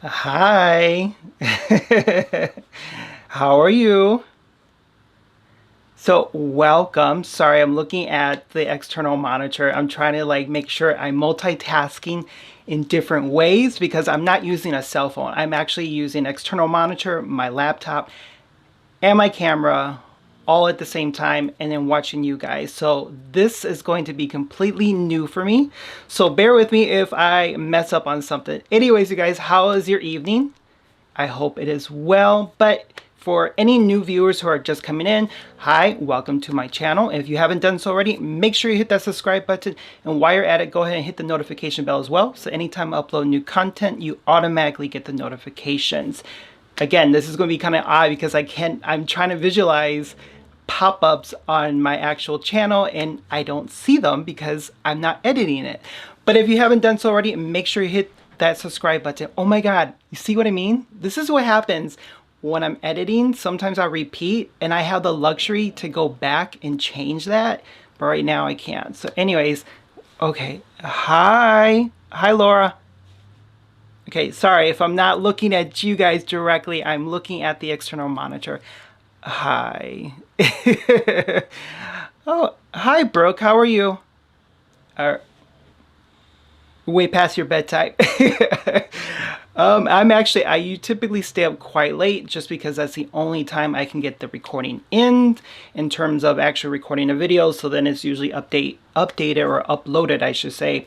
Hi. How are you? So, welcome. Sorry, I'm looking at the external monitor. I'm trying to make sure I'm multitasking in different ways because I'm not using a cell phone. I'm actually using external monitor, my laptop, and my camera all at the same time and then watching you guys. So this is going to be completely new for me. So bear with me if I mess up on something. Anyways, you guys, how is your evening? I hope it is well, but for any new viewers who are just coming in, hi, welcome to my channel. If you haven't done so already, make sure you hit that subscribe button, and while you're at it, go ahead and hit the notification bell as well, so anytime I upload new content, you automatically get the notifications. Again, this is going to be kind of odd because I'm trying to visualize pop-ups on my actual channel and I don't see them because I'm not editing it. But if you haven't done so already, make sure you hit that subscribe button. Oh my god, you see what I mean? This is what happens when I'm editing. Sometimes I repeat and I have the luxury to go back and change that, but right now I can't. So anyways, okay, hi Laura. Okay, sorry if I'm not looking at you guys directly, I'm looking at the external monitor. Hi. Oh, hi Brooke, how are you? Uh, Way past your bedtime. You typically stay up quite late just because that's the only time I can get the recording in terms of actually recording a video. So then it's usually updated or uploaded, I should say,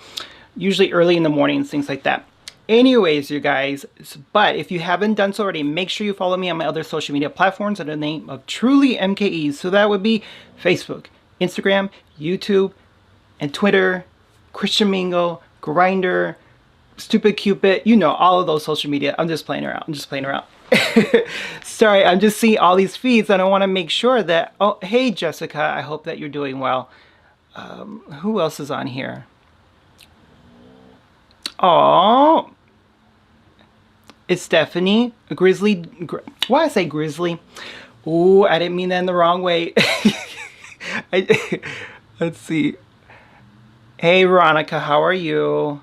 usually early in the morning, things like that. Anyways, you guys, but if you haven't done so already, make sure you follow me on my other social media platforms under the name of TrulyMKE. So that would be Facebook, Instagram, YouTube, and Twitter, Christian Mingle, Grinder, Stupid Cupid, you know, all of those social media. I'm just playing around. Sorry, I'm just seeing all these feeds and I want to make sure that, oh, hey, Jessica, I hope that you're doing well. Who else is on here? Oh, it's Stephanie, why I say Grizzly? Ooh, I didn't mean that in the wrong way. Let's see. Hey, Veronica, how are you?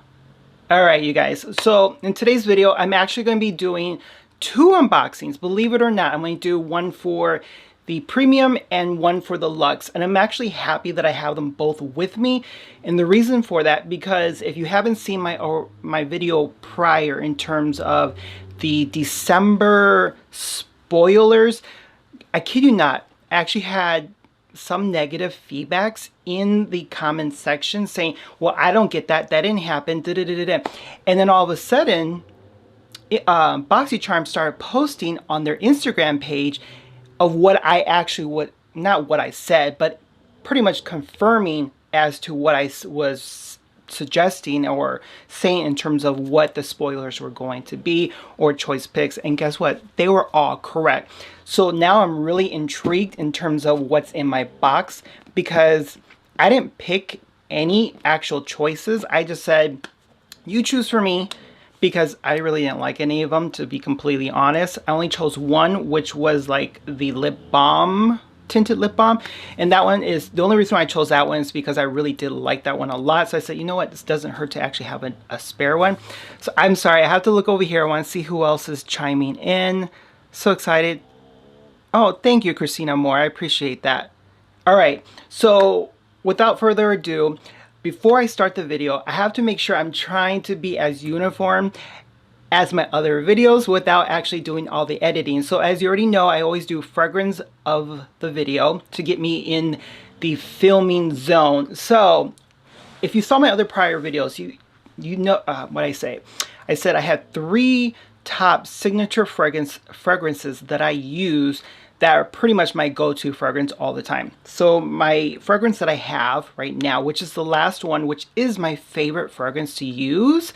All right, you guys. So in today's video, I'm actually going to be doing two unboxings. Believe it or not, I'm going to do one for the premium and one for the luxe, and I'm actually happy that I have them both with me. And the reason for that, because if you haven't seen my video prior in terms of the December spoilers, I kid you not, I actually had some negative feedbacks in the comment section saying, well, I don't get that didn't happen, da, da, da, da. And then all of a sudden Boxycharm started posting on their Instagram page of what I actually not what I said, but pretty much confirming as to what I was suggesting or saying in terms of what the spoilers were going to be or choice picks. And guess what? They were all correct. So now I'm really intrigued in terms of what's in my box because I didn't pick any actual choices. I just said, you choose for me, because I really didn't like any of them, to be completely honest. I only chose one, which was like the lip balm, tinted lip balm, and that one is the only reason why I chose that one is because I really did like that one a lot. So I said, you know what, this doesn't hurt to actually have a spare one. So I'm sorry, I have to look over here. I want to see who else is chiming in. So excited. Oh, thank you, Christina Moore. I appreciate that. All right, so without further ado, before I start the video, I have to make sure I'm trying to be as uniform as my other videos without actually doing all the editing. So as you already know, I always do fragrance of the video to get me in the filming zone. So if you saw my other prior videos, you know what I say. I said I had 3 top signature fragrances that I use that are pretty much my go-to fragrance all the time. So my fragrance that I have right now, which is the last one, which is my favorite fragrance to use,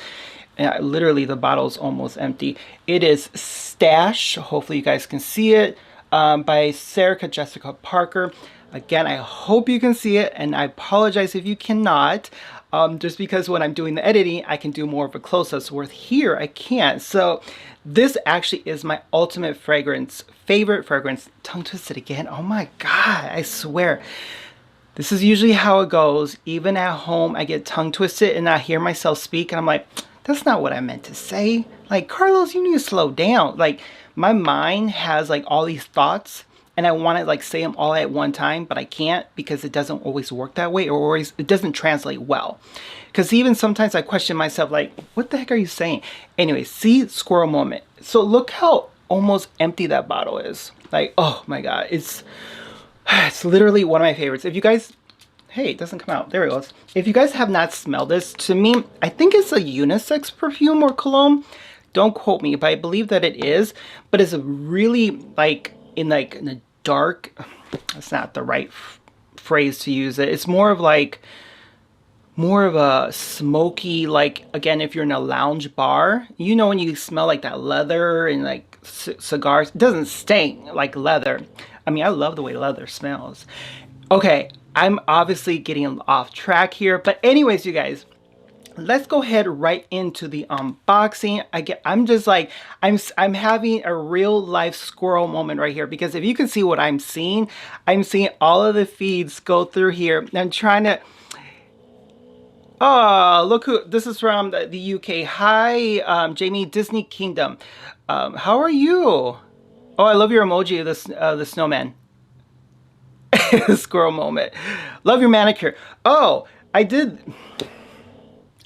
literally the bottle's almost empty. It is Stash, hopefully you guys can see it, by Sarah Jessica Parker. Again, I hope you can see it, and I apologize if you cannot, just because when I'm doing the editing, I can do more of a close-up, where here I can't. So this actually is my ultimate favorite fragrance. Tongue twisted again. Oh my God, I swear. This is usually how it goes. Even at home, I get tongue twisted and I hear myself speak and I'm like, that's not what I meant to say. Like, Carlos, you need to slow down. Like, my mind has like all these thoughts and I want to like say them all at one time, but I can't because it doesn't always work that way, or always it doesn't translate well. Because even sometimes I question myself, like, what the heck are you saying? Anyway, see, squirrel moment. So look how almost empty that bottle is. Like, oh my God, it's literally one of my favorites. If you guys, hey, it doesn't come out. There it goes. If you guys have not smelled this, to me, I think it's a unisex perfume or cologne. Don't quote me, but I believe that it is. But it's a really like in a dark, that's not the right phrase to use it. It's more of a smoky, like, again, if you're in a lounge bar, you know, when you smell like that leather and like cigars, it doesn't stink like leather. I mean, I love the way leather smells. Okay, I'm obviously getting off track here, but anyways, you guys, let's go ahead right into the unboxing. I'm just like, I'm having a real life squirrel moment right here, because if you can see what I'm seeing all of the feeds go through here. I'm trying to, oh, look who, this is from the UK. Hi, Jamie, Disney Kingdom. How are you? Oh, I love your emoji of the snowman. Squirrel moment. Love your manicure. Oh, I did.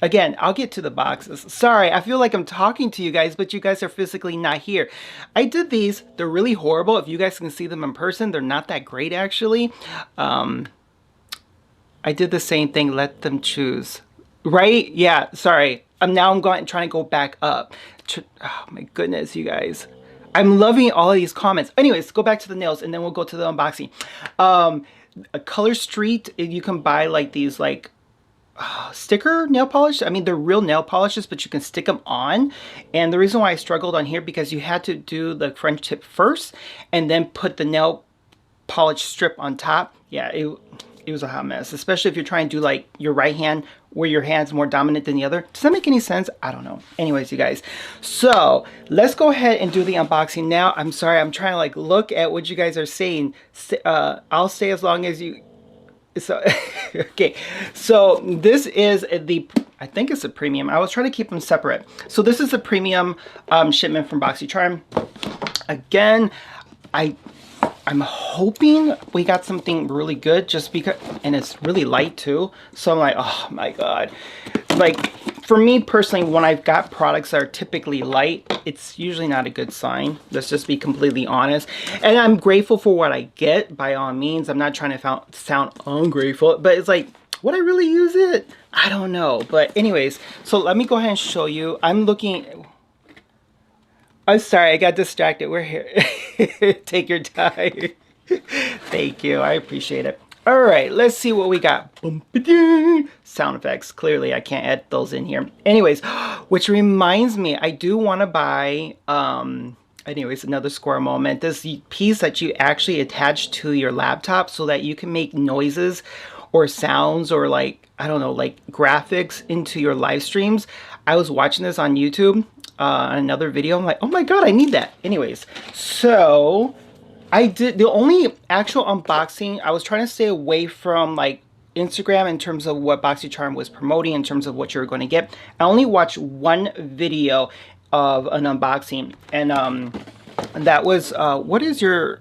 Again, I'll get to the boxes. Sorry, I feel like I'm talking to you guys, but you guys are physically not here. I did these. They're really horrible. If you guys can see them in person, they're not that great, actually. I did the same thing. Let them choose. Right? Yeah, sorry. Now I'm trying to go back up. Oh, my goodness, you guys. I'm loving all of these comments. Anyways, go back to the nails, and then we'll go to the unboxing. A Color Street, you can buy like these like sticker nail polish. I mean, they're real nail polishes, but you can stick them on. And the reason why I struggled on here, because you had to do the French tip first and then put the nail polish strip on top. Yeah, it was a hot mess, especially if you're trying to do like your right hand where your hand's more dominant than the other. Does that make any sense? I don't know. Anyways, you guys, so let's go ahead and do the unboxing now. I'm sorry, I'm trying to like look at what you guys are saying. I'll stay as long as you. So okay, so this is the, I think it's a premium. I was trying to keep them separate. So this is a premium shipment from Boxycharm. Again, I'm hoping we got something really good, just because, and it's really light too. So I'm like, oh my God. Like, for me personally, when I've got products that are typically light, it's usually not a good sign. Let's just be completely honest. And I'm grateful for what I get, by all means. I'm not trying to sound ungrateful, but it's like, would I really use it? I don't know. But anyways, so let me go ahead and show you. I'm looking. I'm sorry, I got distracted. We're here. Take your time. Thank you. I appreciate it. All right, let's see what we got. Sound effects. Clearly, I can't add those in here. Anyways, which reminds me, I do want to buy, anyways, another squirrel moment. This piece that you actually attach to your laptop so that you can make noises or sounds or like, I don't know, like graphics into your live streams. I was watching this on YouTube, another video. I'm like, oh my God, I need that. Anyways, so I did the only actual unboxing. I was trying to stay away from like Instagram in terms of what Boxycharm was promoting, in terms of what you're going to get. I only watched one video of an unboxing, and that was what is your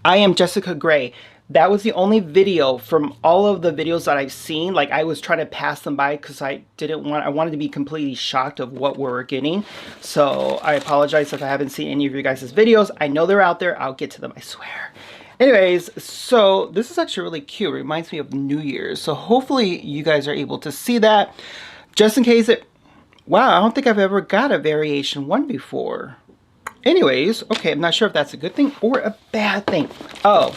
I am Jessica Gray. That was the only video from all of the videos that I've seen. Like, I was trying to pass them by because I wanted to be completely shocked of what we're getting. So I apologize if I haven't seen any of your guys' videos. I know they're out there. I'll get to them, I swear. Anyways, so this is actually really cute. It reminds me of New Year's. So hopefully you guys are able to see that. Just in case wow, I don't think I've ever got a variation one before. Anyways, okay, I'm not sure if that's a good thing or a bad thing. Oh.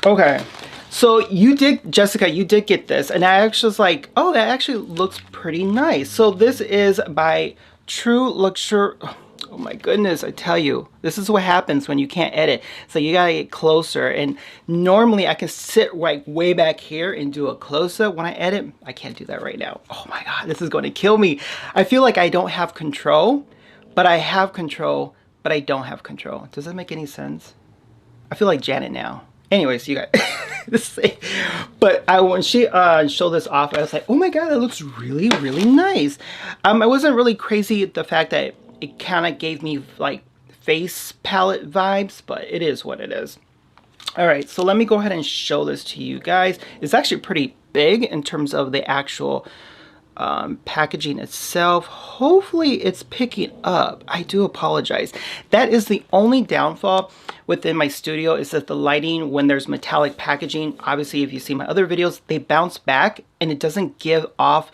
Okay, so you did, Jessica, you did get this, and I actually was like, oh, that actually looks pretty nice. So this is by TrulyMKE. Oh my goodness, I tell you, this is what happens when you can't edit. So you gotta get closer, and normally I can sit like way back here and do a close-up when I edit. I can't do that right now. Oh my God, this is going to kill me. I feel like I don't have control, but I have control, but I don't have control. Does that make any sense? I feel like Janet now. Anyways, you guys, but when she showed this off, I was like, oh my god, it looks really, really nice. I wasn't really crazy at the fact that it kind of gave me like face palette vibes, but it is what it is. All right, so let me go ahead and show this to you guys. It's actually pretty big in terms of the actual packaging itself. Hopefully it's picking up. I do apologize. That is the only downfall within my studio, is that the lighting, when there's metallic packaging, obviously if you see my other videos, they bounce back and it doesn't give off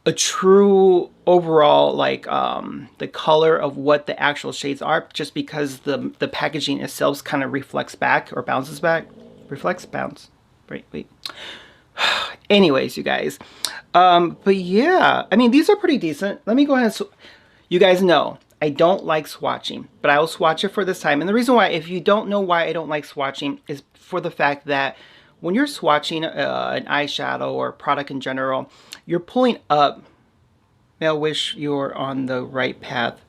a true overall like the color of what the actual shades are, just because the packaging itself kind of reflects back or bounces back. Reflects, bounce. Wait. Anyways, you guys, but yeah, I mean, these are pretty decent. Let me go ahead and you guys know I don't like swatching, but I will swatch it for this time. And the reason why, if you don't know why I don't like swatching, is for the fact that when you're swatching an eyeshadow or a product in general, you're pulling up. I wish you were on the right path.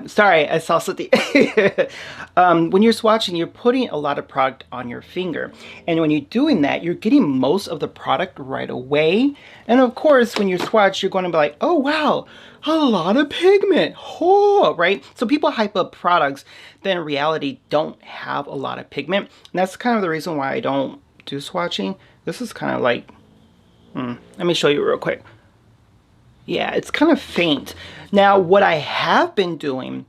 Sorry, I saw something. When you're swatching, you're putting a lot of product on your finger. And when you're doing that, you're getting most of the product right away. And of course, when you swatch, you're going to be like, oh, wow, a lot of pigment. Oh, right? So people hype up products that in reality don't have a lot of pigment. And that's kind of the reason why I don't do swatching. This is kind of like, let me show you real quick. Yeah, it's kind of faint. Now, what I have been doing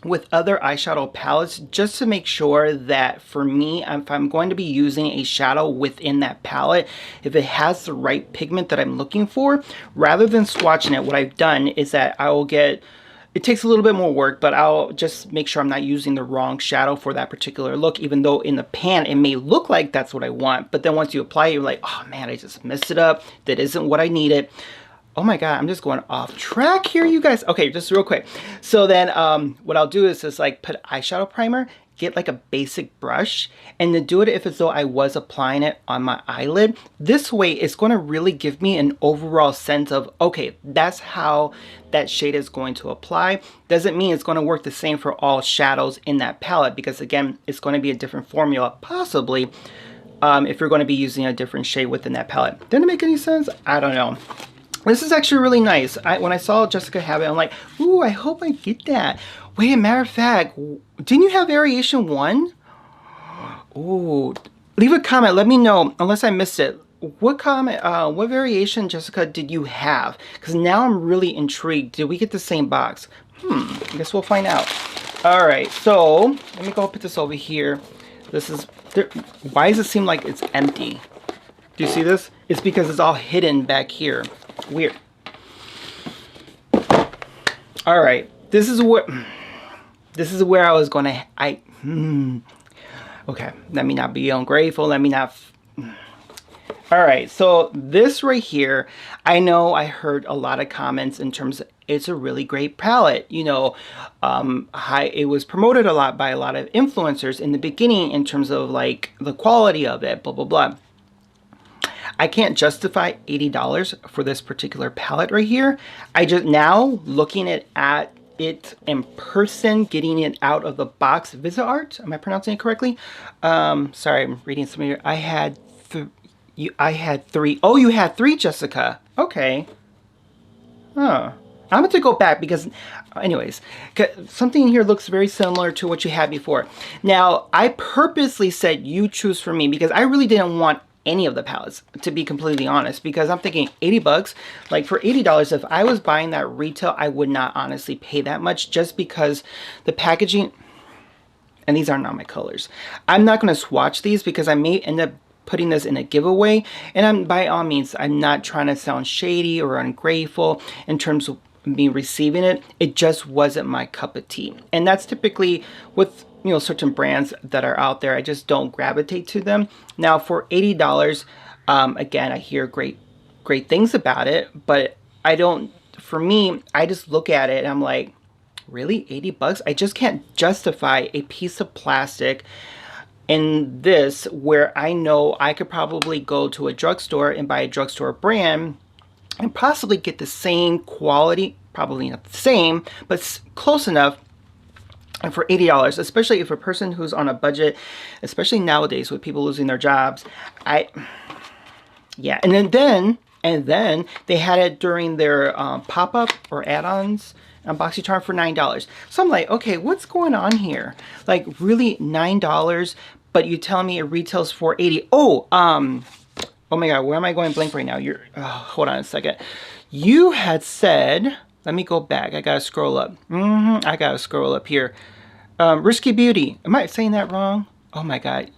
with other eyeshadow palettes, just to make sure that for me, if I'm going to be using a shadow within that palette, if it has the right pigment that I'm looking for, rather than swatching it, what I've done is that I will get, it takes a little bit more work, but I'll just make sure I'm not using the wrong shadow for that particular look, even though in the pan it may look like that's what I want. But then once you apply it, you're like, oh man, I just messed it up. That isn't what I needed. Oh my god, I'm just going off track here, you guys. Okay, just real quick. So then what I'll do is just like put eyeshadow primer, get like a basic brush, and then do it if as though I was applying it on my eyelid. This way, it's going to really give me an overall sense of, okay, that's how that shade is going to apply. Doesn't mean it's going to work the same for all shadows in that palette, because again, it's going to be a different formula, possibly, if you're going to be using a different shade within that palette. Didn't it make any sense? I don't know. This is actually really nice. When I saw Jessica have it, I'm like, ooh, I hope I get that. Wait, matter of fact, didn't you have variation 1? Ooh, leave a comment. Let me know, unless I missed it. What variation, Jessica, did you have? Because now I'm really intrigued. Did we get the same box? I guess we'll find out. All right, so let me go put this over here. This is, why does it seem like it's empty? Do you see this? It's because it's all hidden back here. Weird. All right, this is where I was going to. Okay, let me not be ungrateful. Let me not. All right, so this right here, I know I heard a lot of comments in terms of it's a really great palette. You know, it was promoted a lot by a lot of influencers in the beginning in terms of like the quality of it, blah blah blah. I can't justify $80 for this particular palette right here. I just, now looking at it in person, getting it out of the box, Visa Art, am I pronouncing it correctly? Sorry, I'm reading some of your, I had 3. Oh, you had 3, Jessica. Okay. Huh. I'm going to go back because, anyways, something here looks very similar to what you had before. Now, I purposely said you choose for me because I really didn't want any of the palettes, to be completely honest, because I'm thinking 80 bucks, like for $80, if I was buying that retail, I would not honestly pay that much, just because the packaging, and these are not my colors. I'm not going to swatch these because I may end up putting this in a giveaway, and by all means, I'm not trying to sound shady or ungrateful in terms of me receiving it. It just wasn't my cup of tea, and that's typically with, you know, certain brands that are out there. I just don't gravitate to them. Now for $80, again, I hear great things about it, but I don't, for me, I just look at it and I'm like, really, 80 bucks? I just can't justify a piece of plastic in this, where I know I could probably go to a drugstore and buy a drugstore brand and possibly get the same quality, probably not the same, but close enough, And for $80, especially if a person who's on a budget, especially nowadays with people losing their jobs, yeah. And then they had it during their pop-up or add-ons on Boxycharm for $9. So I'm like, okay, what's going on here? Like, really, $9, but you tell me it retails for $80. Oh my God, where am I going blank right now? Hold on a second. You had said, let me go back. I gotta scroll up. I gotta scroll up here. Risky Beauty. Am I saying that wrong? Oh my God.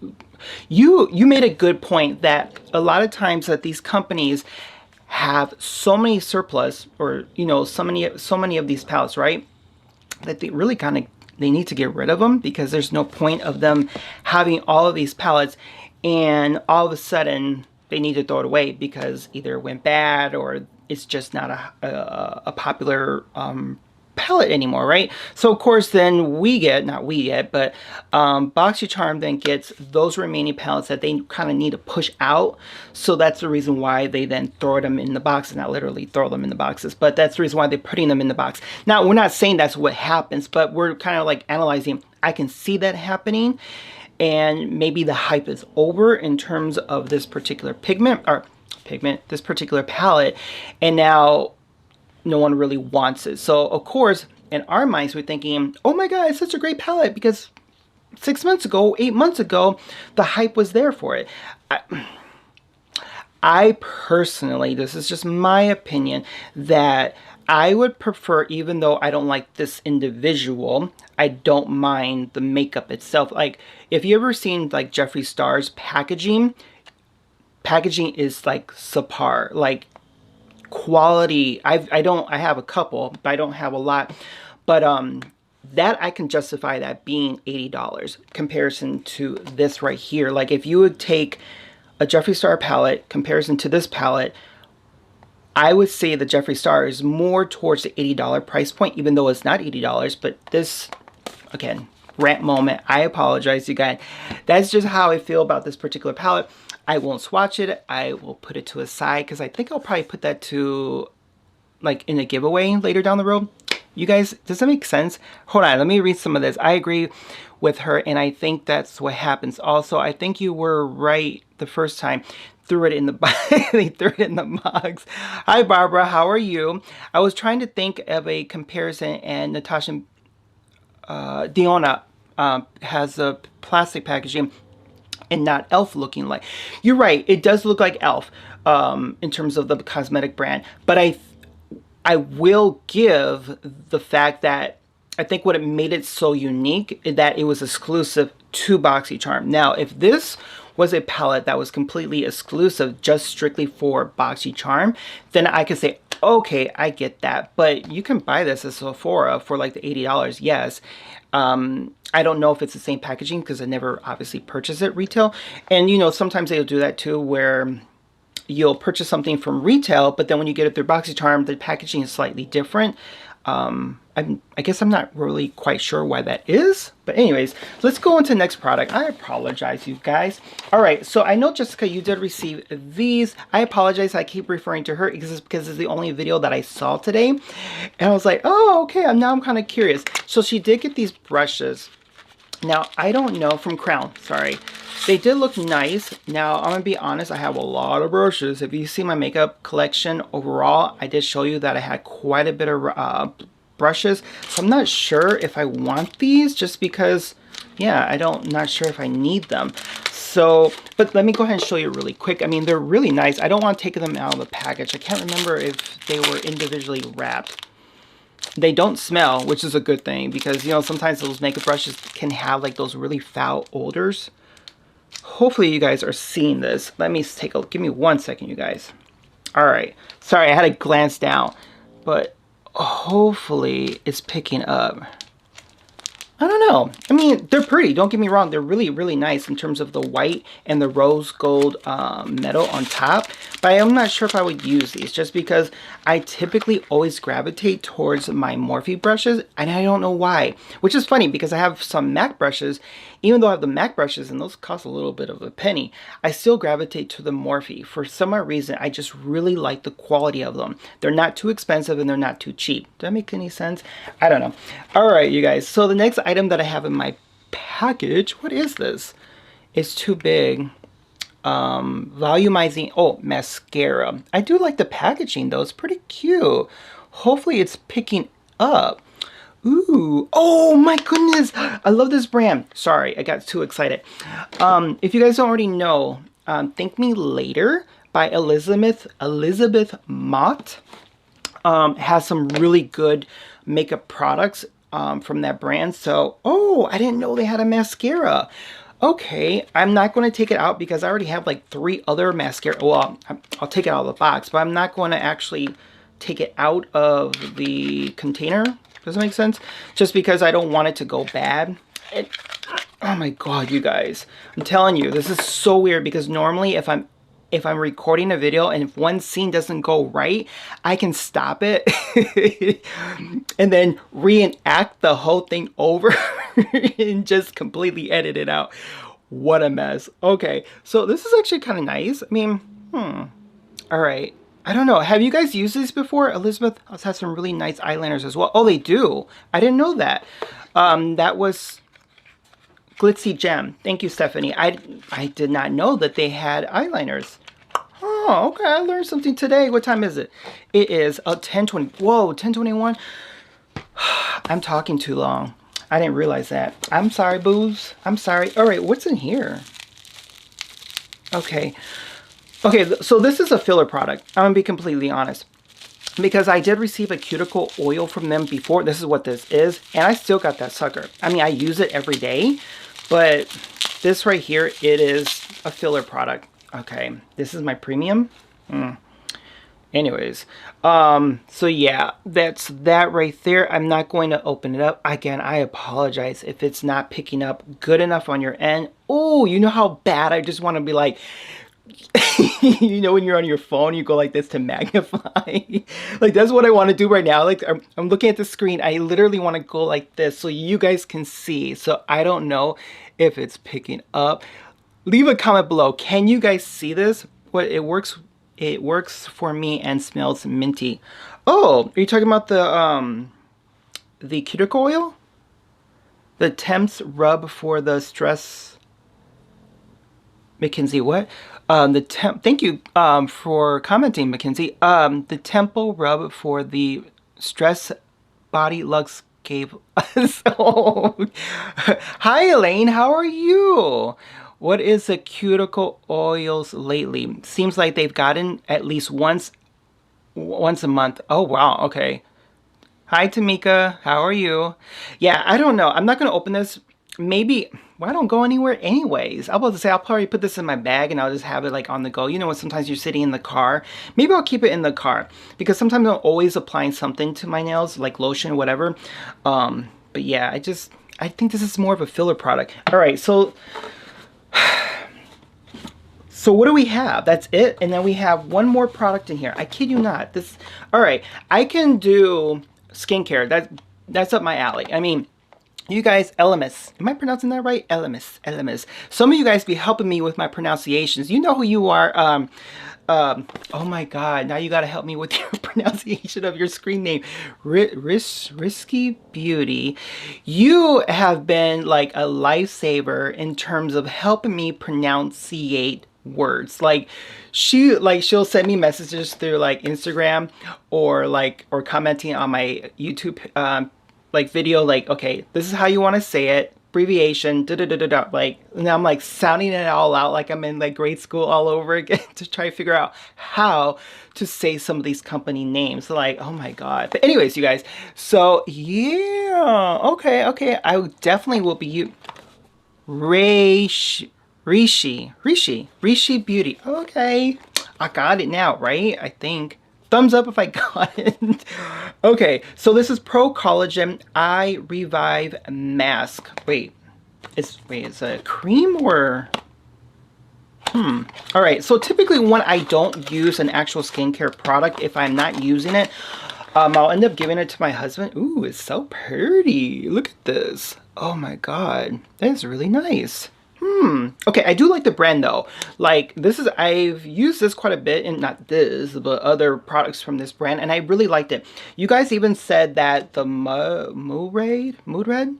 You made a good point that a lot of times that these companies have so many surplus, or you know, so many of these palettes, right? That they really they need to get rid of them, because there's no point of them having all of these palettes and all of a sudden they need to throw it away because either it went bad or it's just not a popular palette anymore, right? So of course then but Boxycharm then gets those remaining palettes that they kind of need to push out. So that's the reason why they then throw them in the boxes. Not literally throw them in the boxes, but that's the reason why they're putting them in the box. Now, we're not saying that's what happens, but we're kind of like analyzing. I can see that happening, and maybe the hype is over in terms of this particular this particular palette, and now no one really wants it. So of course, in our minds, we're thinking, oh my God, it's such a great palette because 6 months ago, 8 months ago, the hype was there for it. I personally, this is just my opinion, that I would prefer, even though I don't like this individual, I don't mind the makeup itself. Like, if you ever seen like Jeffree Star's packaging is like subpar. Like, quality, I have a couple, but I don't have a lot, but that I can justify that being $80 comparison to this right here. Like, if you would take a Jeffree Star palette comparison to this palette, I would say the Jeffree Star is more towards the $80 price point, even though it's not $80. But this, again, rant moment, I apologize, you guys. That's just how I feel about this particular palette. I won't swatch it. I will put it to a side because I think I'll probably put that to like in a giveaway later down the road. You guys, does that make sense? Hold on, let me read some of this. I agree with her, and I think that's what happens. Also, I think you were right the first time. Threw it in the they threw it in the box. Hi Barbara, how are you? I was trying to think of a comparison, and Natasha Diona has a plastic packaging and not e.l.f. looking like. You're right, it does look like e.l.f. In terms of the cosmetic brand, but I will give the fact that I think what it made it so unique is that it was exclusive to Boxycharm. Now, if this was a palette that was completely exclusive just strictly for Boxycharm, then I could say, okay, I get that. But you can buy this at Sephora for like the $80, yes. I don't know if it's the same packaging because I never obviously purchased it retail. And you know, sometimes they'll do that too, where you'll purchase something from retail, but then when you get it through Boxycharm, the packaging is slightly different. I guess I'm not really quite sure why that is. But anyways, let's go into the next product. I apologize, you guys. All right, so I know, Jessica, you did receive these. I apologize. I keep referring to her because it's the only video that I saw today. And I was like, oh, okay, now I'm kind of curious. So she did get these brushes. Now, I don't know, from Crown, sorry. They did look nice. Now, I'm going to be honest, I have a lot of brushes. If you see my makeup collection overall, I did show you that I had quite a bit of brushes. So I'm not sure if I want these, just because, yeah, not sure if I need them. So, but let me go ahead and show you really quick. I mean, they're really nice. I don't want to take them out of the package. I can't remember if they were individually wrapped. They don't smell, which is a good thing, because, you know, sometimes those makeup brushes can have like those really foul odors. Hopefully you guys are seeing this. Let me take a look. Give me 1 second, you guys. All right. Sorry, I had to glance down, but hopefully it's picking up. I don't know. I mean, they're pretty. Don't get me wrong. They're really, really nice in terms of the white and the rose gold metal on top. but I'm not sure if I would use these just because I typically always gravitate towards my Morphe brushes, and I don't know why, which is funny because I have some MAC brushes. Even though I have the MAC brushes and those cost a little bit of a penny, I still gravitate to the Morphe. For some odd reason, I just really like the quality of them. They're not too expensive and they're not too cheap. Does that make any sense? I don't know. All right, you guys. So the next item that I have in my package, what is this? It's too big. Volumizing, oh, mascara. I do like the packaging though. It's pretty cute. Hopefully it's picking up. Ooh, oh my goodness. I love this brand. Sorry, I got too excited. If you guys don't already know, Thank Me Later by Elizabeth Mott has some really good makeup products from that brand. So, oh, I didn't know they had a mascara. Okay, I'm not going to take it out because I already have like 3 other mascara. Well, I'll take it out of the box, but I'm not going to actually take it out of the container. Does that make sense? Just because I don't want it to go bad. Oh my god, you guys. I'm telling you, this is so weird because normally if I'm recording a video and if one scene doesn't go right, I can stop it and then reenact the whole thing over and just completely edit it out. What a mess. Okay, so this is actually kind of nice. I mean, all right. I don't know. Have you guys used these before? Elizabeth has some really nice eyeliners as well. Oh, they do. I didn't know that. That was Glitzy Gem. Thank you, Stephanie. I did not know that they had eyeliners. Oh, okay. I learned something today. What time is it? It is 10:20. Whoa, 10:21. I'm talking too long. I didn't realize that. I'm sorry, booze. I'm sorry. All right, what's in here? Okay. Okay, so this is a filler product. I'm gonna be completely honest. Because I did receive a cuticle oil from them before. This is what this is. And I still got that sucker. I mean, I use it every day. But this right here, it is a filler product. Okay, this is my premium. Anyways, so yeah, that's that right there. I'm not going to open it up. Again, I apologize if it's not picking up good enough on your end. Oh, you know how bad I just want to be like, you know, when you're on your phone, you go like this to magnify. Like, that's what I want to do right now. Like, I'm looking at the screen. I literally want to go like this so you guys can see. So I don't know if it's picking up. Leave a comment below. Can you guys see this? What it works for me and smells minty. Oh, are you talking about the cuticle oil? The Temps rub for the stress. Mackenzie, what? Thank you for commenting, Mackenzie. The temple rub for the stress body Lux gave us. Hi Elaine, how are you? What is the cuticle oils lately? Seems like they've gotten at least once a month. Oh wow, okay. Hi Tamika, how are you? Yeah, I don't know. I'm not gonna open this. Maybe, well, I don't go anywhere anyways. I was about to say, I'll probably put this in my bag and I'll just have it like on the go. You know when sometimes you're sitting in the car? Maybe I'll keep it in the car because sometimes I'm always applying something to my nails, like lotion or whatever. But yeah, I think this is more of a filler product. All right, so what do we have? That's it. And then we have one more product in here. I kid you not. All right, I can do skincare. That's up my alley. I mean, you guys, Elemis. Am I pronouncing that right? Elemis. Some of you guys be helping me with my pronunciations. You know who you are. Oh my God. Now you got to help me with your pronunciation of your screen name. Risky Beauty. You have been like a lifesaver in terms of helping me pronunciate words. Like she'll send me messages through like Instagram or commenting on my YouTube like video, like, okay, this is how you want to say it, abbreviation, like, and I'm like sounding it all out like I'm in like grade school all over again to try to figure out how to say some of these company names. Like, oh my God. But anyways, you guys, so yeah, okay, I definitely will be Rishi Beauty. Okay, I got it now, right? I think. Thumbs up if I got it. Okay, so this is Pro Collagen Eye Revive Mask. Wait, it's a cream or All right, so typically when I don't use an actual skincare product, if I'm not using it, I'll end up giving it to my husband. Ooh, it's so pretty. Look at this. Oh my God, that is really nice. Okay, I do like the brand though. Like this is, I've used this quite a bit, and not this, but other products from this brand, and I really liked it. You guys even said that the Mood Red?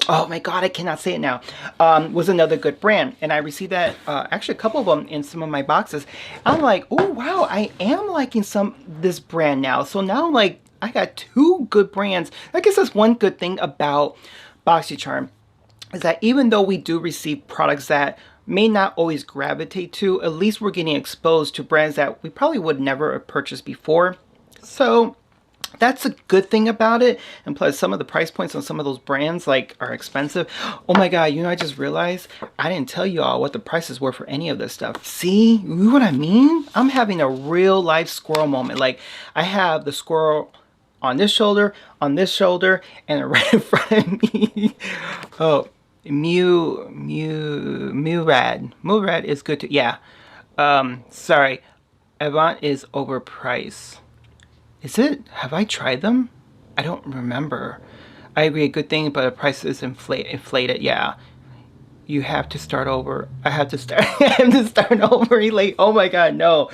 Oh my God, I cannot say it now. Was another good brand, and I received that actually a couple of them in some of my boxes. I'm like, oh wow, I am liking this brand now. So now like I got two good brands. I guess that's one good thing about Boxycharm, is that even though we do receive products that may not always gravitate to, at least we're getting exposed to brands that we probably would never have purchased before. So that's a good thing about it. And plus some of the price points on some of those brands like are expensive. Oh my God, you know, I just realized I didn't tell you all what the prices were for any of this stuff. See, you know what I mean? I'm having a real life squirrel moment. Like I have the squirrel on this shoulder, and right in front of me. Oh, Murad is good to, yeah. Sorry, Avant is overpriced. Is it? Have I tried them? I don't remember. I agree, a good thing, but the price is inflated. Yeah, you have to start over. I have to start. I have to start over. Like, oh my God, no.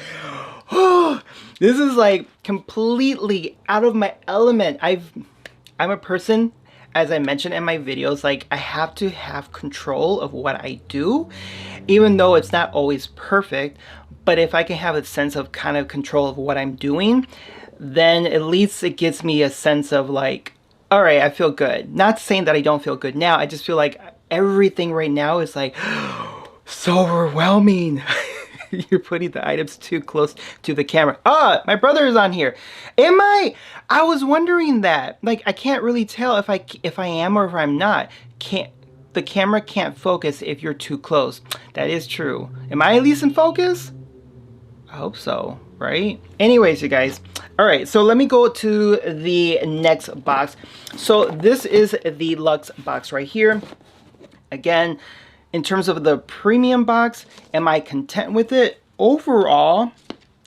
This is like completely out of my element. I'm a person, as I mentioned in my videos, like I have to have control of what I do, even though it's not always perfect. But if I can have a sense of kind of control of what I'm doing, then at least it gives me a sense of like, all right, I feel good. Not saying that I don't feel good now. I just feel like everything right now is like so overwhelming. You're putting the items too close to the camera. Ah, my brother is on here. Am I? I was wondering that. Like, I can't really tell if I am or if I'm not. The camera can't focus if you're too close. That is true. Am I at least in focus? I hope so, right? Anyways, you guys. All right, so let me go to the next box. So this is the Lux box right here. Again, in terms of the premium box, am I content with it? Overall,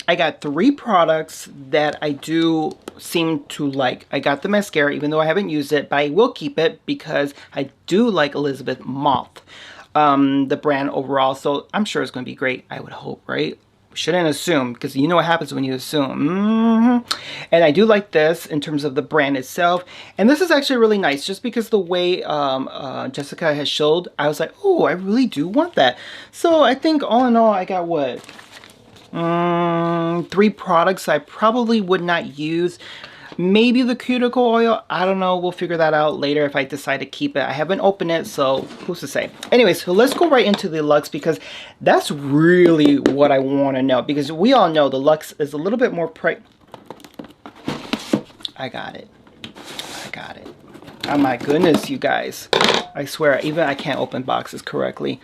I got 3 products that I do seem to like. I got the mascara, even though I haven't used it, but I will keep it because I do like Elizabeth Moth, the brand overall. So I'm sure it's going to be great, I would hope, right? Shouldn't assume, because you know what happens when you assume. And I do like this in terms of the brand itself, and this is actually really nice just because the way Jessica has showed, I was like, oh, I really do want that. So I think all in all I got what, 3 products I probably would not use. Maybe the cuticle oil, I don't know, we'll figure that out later if I decide to keep it. I haven't opened it, so who's to say. Anyways, so let's go right into the Lux, because that's really what I want to know, because we all know the Lux is a little bit more I got it. Oh my goodness, you guys. I swear, even I can't open boxes correctly.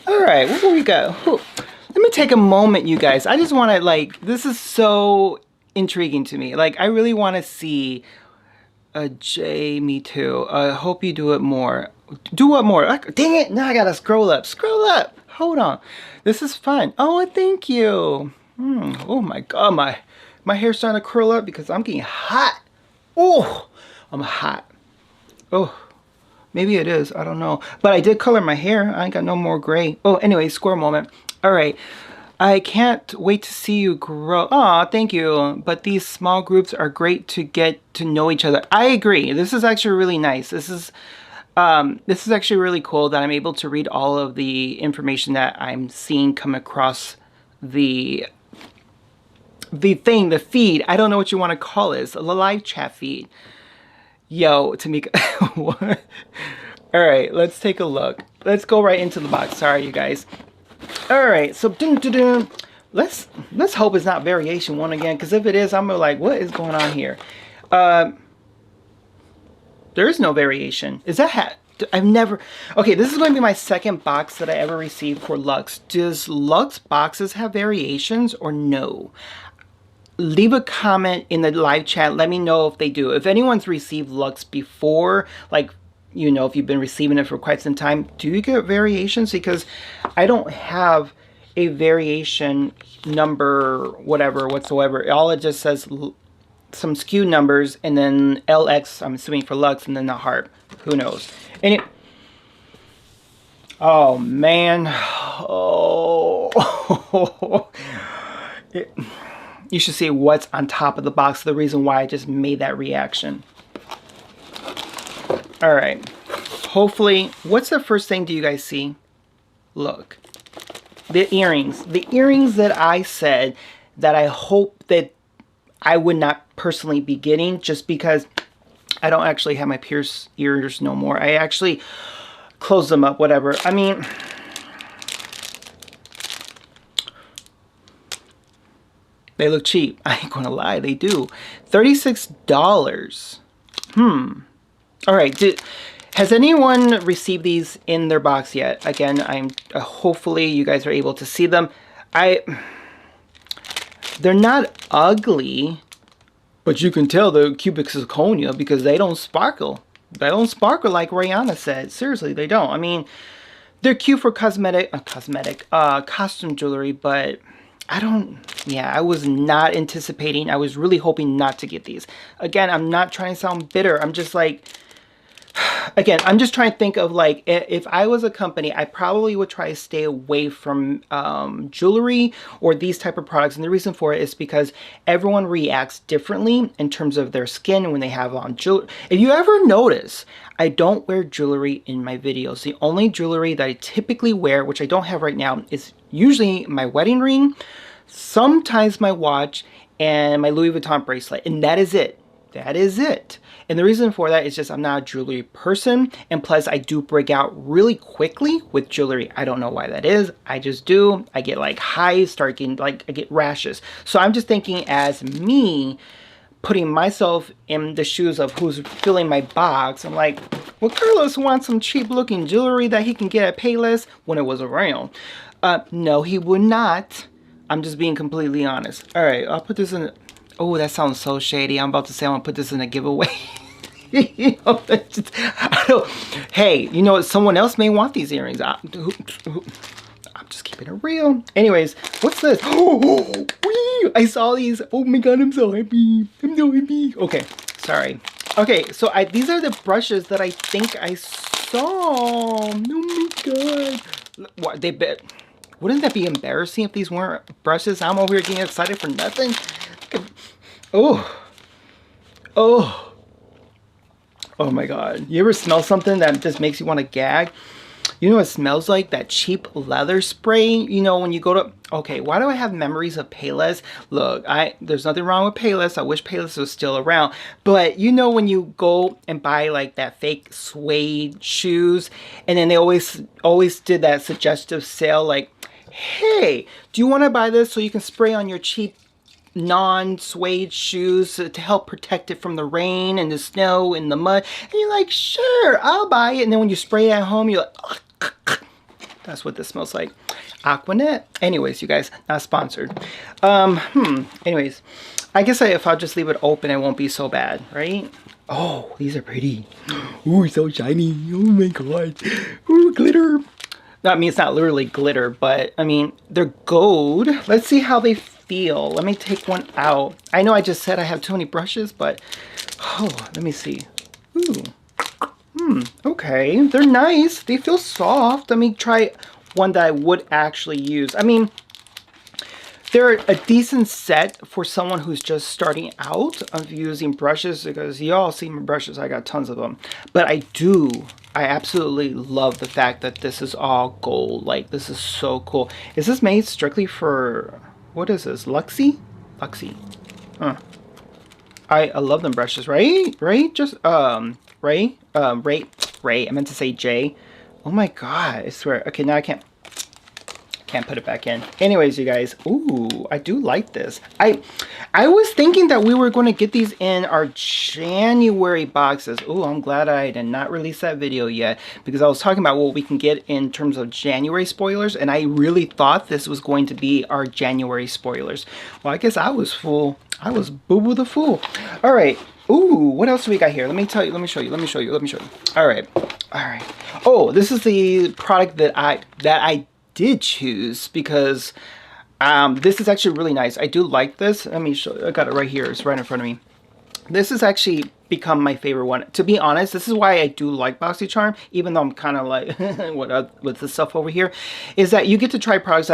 All right, what do we got? Let me take a moment, you guys. I just want to, like, this is so intriguing to me. Like, I really want to see me too. I hope you do it more. Do what more? Dang it, now I gotta scroll up. Hold on, this is fun. Oh, thank you. Oh my God, my hair's starting to curl up because I'm getting hot. Oh, I'm hot. Oh, maybe it is, I don't know, but I did color my hair. I ain't got no more gray. Oh, anyway, squirrel moment. All right, I can't wait to see you grow. Aw, thank you. But these small groups are great to get to know each other. I agree. This is actually really nice. This is actually really cool that I'm able to read all of the information that I'm seeing come across the feed. I don't know what you want to call it. It's a live chat feed. Yo, Tamika. What? All right, let's take a look. Let's go right into the box. Sorry, you guys. All right, so let's hope it's not variation 1 again, because if it is, I'm like, what is going on here? There is no variation. Is that I've never... Okay, this is going to be my second box that I ever received for Lux. Does Lux boxes have variations or no? Leave a comment in the live chat. Let me know if they do. If anyone's received Lux before, like, you know, if you've been receiving it for quite some time, do you get variations? Because I don't have a variation number, whatever, whatsoever. All it just says some SKU numbers and then LX, I'm assuming for Lux, and then the heart. Who knows? And it, oh man, oh, you should see what's on top of the box. The reason why I just made that reaction. All right, hopefully, what's the first thing do you guys see? Look, the earrings that I said that I hope that I would not personally be getting, just because I don't actually have my pierced ears no more. I actually closed them up, whatever. I mean, they look cheap. I ain't gonna lie, they do. $36. All right, has anyone received these in their box yet? Again, I'm hopefully you guys are able to see them. They're not ugly, but you can tell they're cubic zirconia because they don't sparkle. They don't sparkle like Rihanna said. Seriously, they don't. I mean, they're cute for costume jewelry, but I was not anticipating. I was really hoping not to get these. Again, I'm not trying to sound bitter. I'm just like, again, I'm just trying to think of like, if I was a company, I probably would try to stay away from jewelry or these type of products. And the reason for it is because everyone reacts differently in terms of their skin when they have on jewelry. If you ever notice, I don't wear jewelry in my videos. The only jewelry that I typically wear, which I don't have right now, is usually my wedding ring, sometimes my watch, and my Louis Vuitton bracelet. And that is it. That is it. And the reason for that is just I'm not a jewelry person, and plus I do break out really quickly with jewelry. I don't know why that is. I just do. I get like hives, start getting like, I get rashes. So I'm just thinking as me putting myself in the shoes of who's filling my box. I'm like, well, Carlos wants some cheap looking jewelry that he can get at Payless when it was around. No, he would not. I'm just being completely honest. All right, I'll put this in. Oh, that sounds so shady. I'm about to say I'm gonna put this in a giveaway. You know, hey, you know what? Someone else may want these earrings. I'm just keeping it real. Anyways, what's this? Oh, I saw these. Oh my god, I'm so happy. I'm so happy. Okay, sorry. Okay, so these are the brushes that I think I saw. Oh my god. What they bet? Wouldn't that be embarrassing if these weren't brushes? I'm over here getting excited for nothing. Oh, oh, oh my god. You ever smell something that just makes you want to gag? You know what it smells like? That cheap leather spray. You know, when you go to, okay, why do I have memories of Payless? Look, there's nothing wrong with Payless. I wish Payless was still around. But you know when you go and buy like that fake suede shoes, and then they always did that suggestive sale like, hey, do you want to buy this so you can spray on your cheap non-suede shoes to help protect it from the rain and the snow and the mud? And you're like, sure, I'll buy it. And then when you spray it at home, you're like, that's what this smells like. Aquanet. Anyways, you guys, not sponsored. Anyways, I guess if I'll just leave it open, it won't be so bad, right? Oh, these are pretty. Ooh, so shiny. Oh my god. Ooh, glitter. I mean, it's not literally glitter, but I mean, they're gold. Let's see how they feel. Let me take one out. I know I just said I have too many brushes, but oh, let me see. Ooh. Okay, they're nice. They feel soft. Let me try one that I would actually use. I mean, they're a decent set for someone who's just starting out of using brushes, because y'all see my brushes. I got tons of them. But I absolutely love the fact that this is all gold. Like, this is so cool. Is this made strictly for, what is this? Luxe? Huh. I love them brushes, right? Just, Ray. I meant to say Jay. Oh my god, I swear. Okay, now I can't put it back in. Anyways, you guys, ooh, I do like this. I was thinking that we were going to get these in our January boxes. Ooh, I'm glad I did not release that video yet, because I was talking about what we can get in terms of January spoilers, and I really thought this was going to be our January spoilers. Well, I guess I was fool. I was boo-boo the fool. All right. Ooh, what else do we got here? Let me tell you. Let me show you. All right. Oh, this is the product that I did choose because this is actually really nice. I do like this. Let me show. I got it right here. It's right in front of me. This has actually become my favorite one. To be honest, this is why I do like Boxycharm, even though I'm kind of like with the stuff over here, is that you get to try products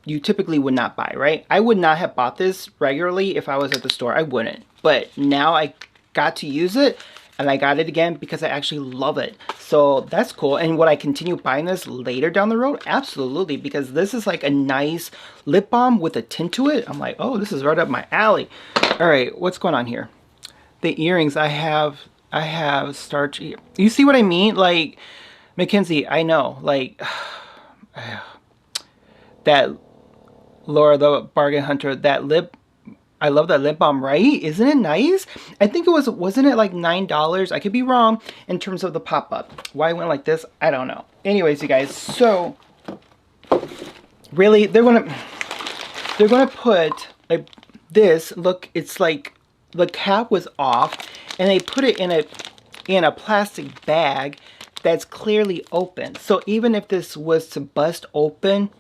you typically would not buy, right? I would not have bought this regularly if I was at the store. I wouldn't. But now I got to use it, and I got it again because I actually love it. So that's cool. And would I continue buying this later down the road? Absolutely, because this is like a nice lip balm with a tint to it. I'm like, oh, this is right up my alley. All right, what's going on here? The earrings, I have starch. You see what I mean? Like, Mackenzie, I know, like, that Laura the Bargain Hunter, that lip, I love that lip balm, right? Isn't it nice? I think it wasn't it like $9? I could be wrong in terms of the pop-up. Why it went like this, I don't know. Anyways, you guys, so really they're gonna put like this. Look, it's like the cap was off and they put it in a plastic bag that's clearly open. So even if this was to bust open,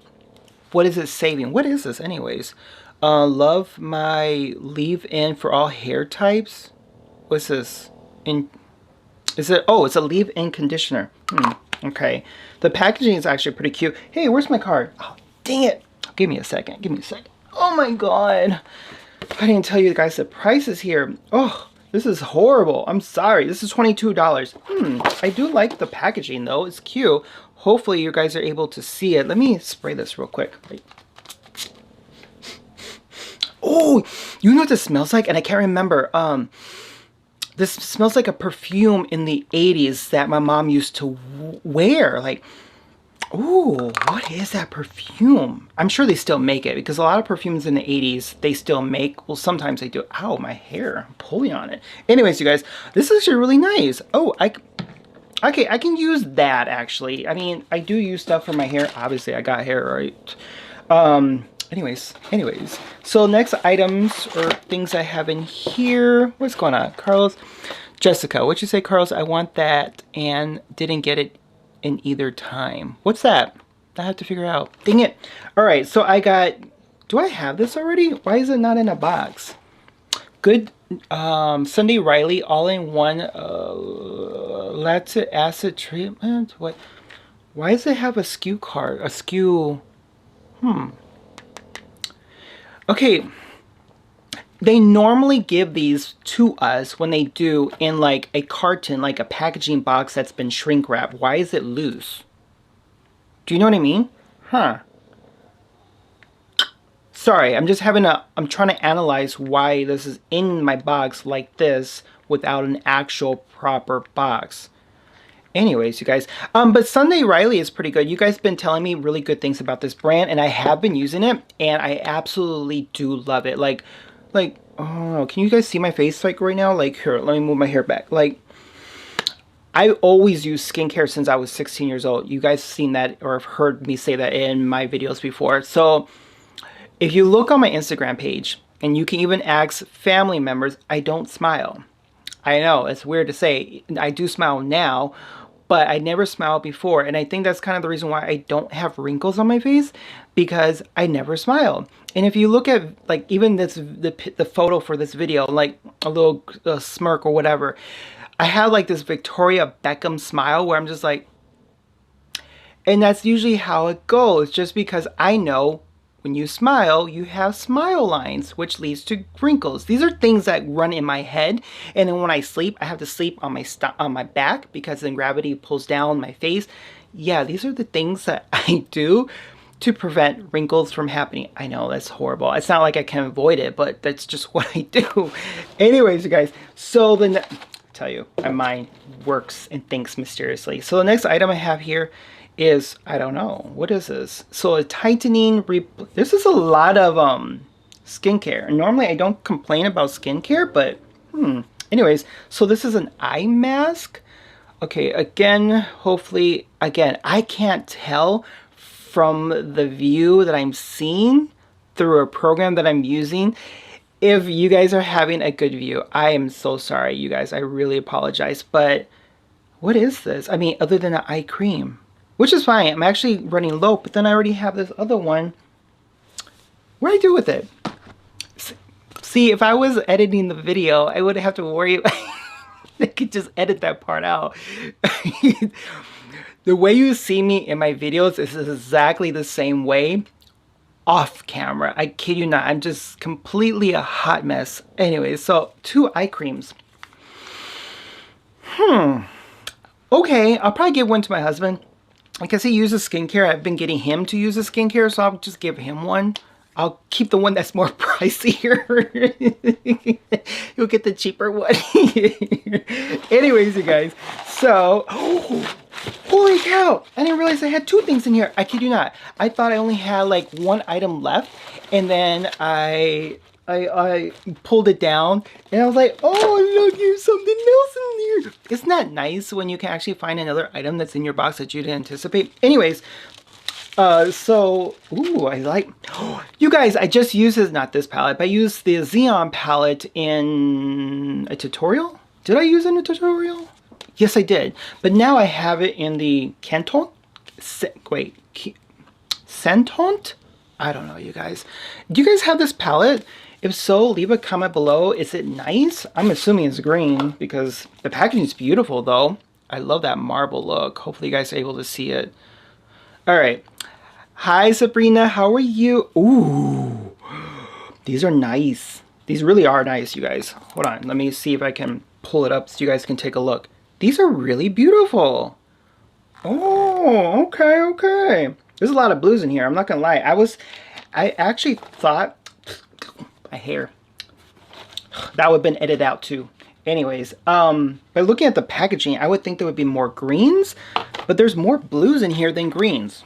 what is it saving? What is this anyways? Love my leave-in for all hair types. What's this? Is it? Oh, it's a leave-in conditioner. Okay. The packaging is actually pretty cute. Hey, where's my card? Oh, dang it. Give me a second. Give me a second. Oh my god. I didn't tell you guys the prices here. Oh, this is horrible. I'm sorry. This is $22. I do like the packaging though. It's cute. Hopefully you guys are able to see it. Let me spray this real quick. Wait. Oh, you know what this smells like? And I can't remember. This smells like a perfume in the 80s that my mom used to wear. Like, ooh, what is that perfume? I'm sure they still make it because a lot of perfumes in the 80s they still make. Well, sometimes they do. Ow, my hair. I'm pulling on it. Anyways, you guys, this is actually really nice. Oh, okay, I can use that actually. I mean, I do use stuff for my hair. Obviously, I got hair, right? Anyways. So next items or things I have in here. What's going on? Carlos, Jessica, what'd you say, Carlos? I want that and didn't get it in either time. What's that? I have to figure out. Dang it. All right, so I got, do I have this already? Why is it not in a box? Good Sunday Riley all-in-one lactic acid treatment. What? Why does it have a SKU card? A SKU. Okay. They normally give these to us when they do in like a carton, like a packaging box that's been shrink wrapped. Why is it loose? Do you know what I mean? Huh. Sorry, I'm trying to analyze why this is in my box like this without an actual proper box. Anyways, you guys, but Sunday Riley is pretty good. You guys have been telling me really good things about this brand, and I have been using it, and I absolutely do love it. Like, oh, can you guys see my face like right now? Like, here, let me move my hair back. Like, I always use skincare since I was 16 years old. You guys have seen that or have heard me say that in my videos before. So, if you look on my Instagram page, and you can even ask family members, I don't smile. I know, it's weird to say. I do smile now, but I never smiled before. And I think that's kind of the reason why I don't have wrinkles on my face, because I never smile. And if you look at, like, even the photo for this video, like a little smirk or whatever, I have like this Victoria Beckham smile where I'm just like, and that's usually how it goes, just because I know when you smile, you have smile lines, which leads to wrinkles. These are things that run in my head, and then when I sleep, I have to sleep on my back because then gravity pulls down my face. Yeah, these are the things that I do to prevent wrinkles from happening. I know that's horrible. It's not like I can avoid it, but that's just what I do. Anyways, you guys, so then tell you, my mind works and thinks mysteriously. So the next item I have here is, I don't know, what is this? So a tightening, this is a lot of skincare. And normally I don't complain about skincare, but anyways, so this is an eye mask. Okay, again, hopefully, again, I can't tell from the view that I'm seeing through a program that I'm using if you guys are having a good view. I am so sorry, you guys. I really apologize. But what is this? I mean, other than an eye cream. which is fine. I'm actually running low, but then I already have this other one. What do I do with it? See, if I was editing the video, I wouldn't have to worry. I could just edit that part out. The way you see me in my videos is exactly the same way off camera. I kid you not. I'm just completely a hot mess. Anyway, so 2 eye creams. Okay, I'll probably give one to my husband. Because he uses skincare, I've been getting him to use the skincare, so I'll just give him one. I'll keep the one that's more pricier. You'll get the cheaper one. Anyways, you guys. So, holy cow. I didn't realize I had 2 things in here. I kid you not. I thought I only had like 1 item left. And then I pulled it down. And I was like, oh, look, there's something else in there. Isn't that nice when you can actually find another item that's in your box that you didn't anticipate? Anyways. Ooh, I like, you guys, I just used this, not this palette, but I used the Xeon palette in a tutorial. Did I use it in a tutorial? Yes, I did. But now I have it in the Centaunt? I don't know, you guys. Do you guys have this palette? If so, leave a comment below. Is it nice? I'm assuming it's green because the packaging is beautiful though. I love that marble look. Hopefully you guys are able to see it. All right. Hi, Sabrina. How are you? Ooh, these are nice. These really are nice, you guys. Hold on. Let me see if I can pull it up so you guys can take a look. These are really beautiful. Oh, okay, okay. There's a lot of blues in here. I'm not going to lie. I actually thought, my hair, that would have been edited out too. Anyways, by looking at the packaging, I would think there would be more greens, but there's more blues in here than greens.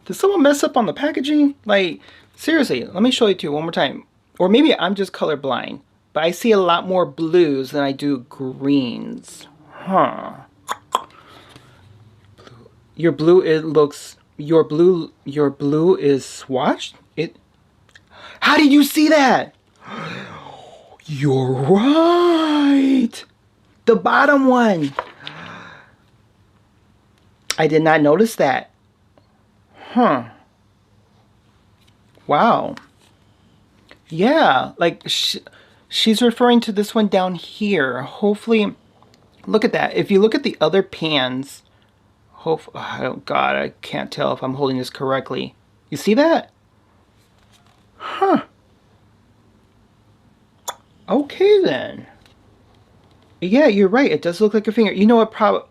Did someone mess up on the packaging? Like, seriously, let me show it to you one more time. Or maybe I'm just colorblind, but I see a lot more blues than I do greens. Huh. Your blue, it looks, your blue is swatched? How did you see that? You're right. The bottom one. I did not notice that. Huh. Wow. Yeah, like she's referring to this one down here. Hopefully, look at that. If you look at the other pans, oh God, I can't tell if I'm holding this correctly. You see that? Huh. Okay then. Yeah, you're right. It does look like a finger. You know what?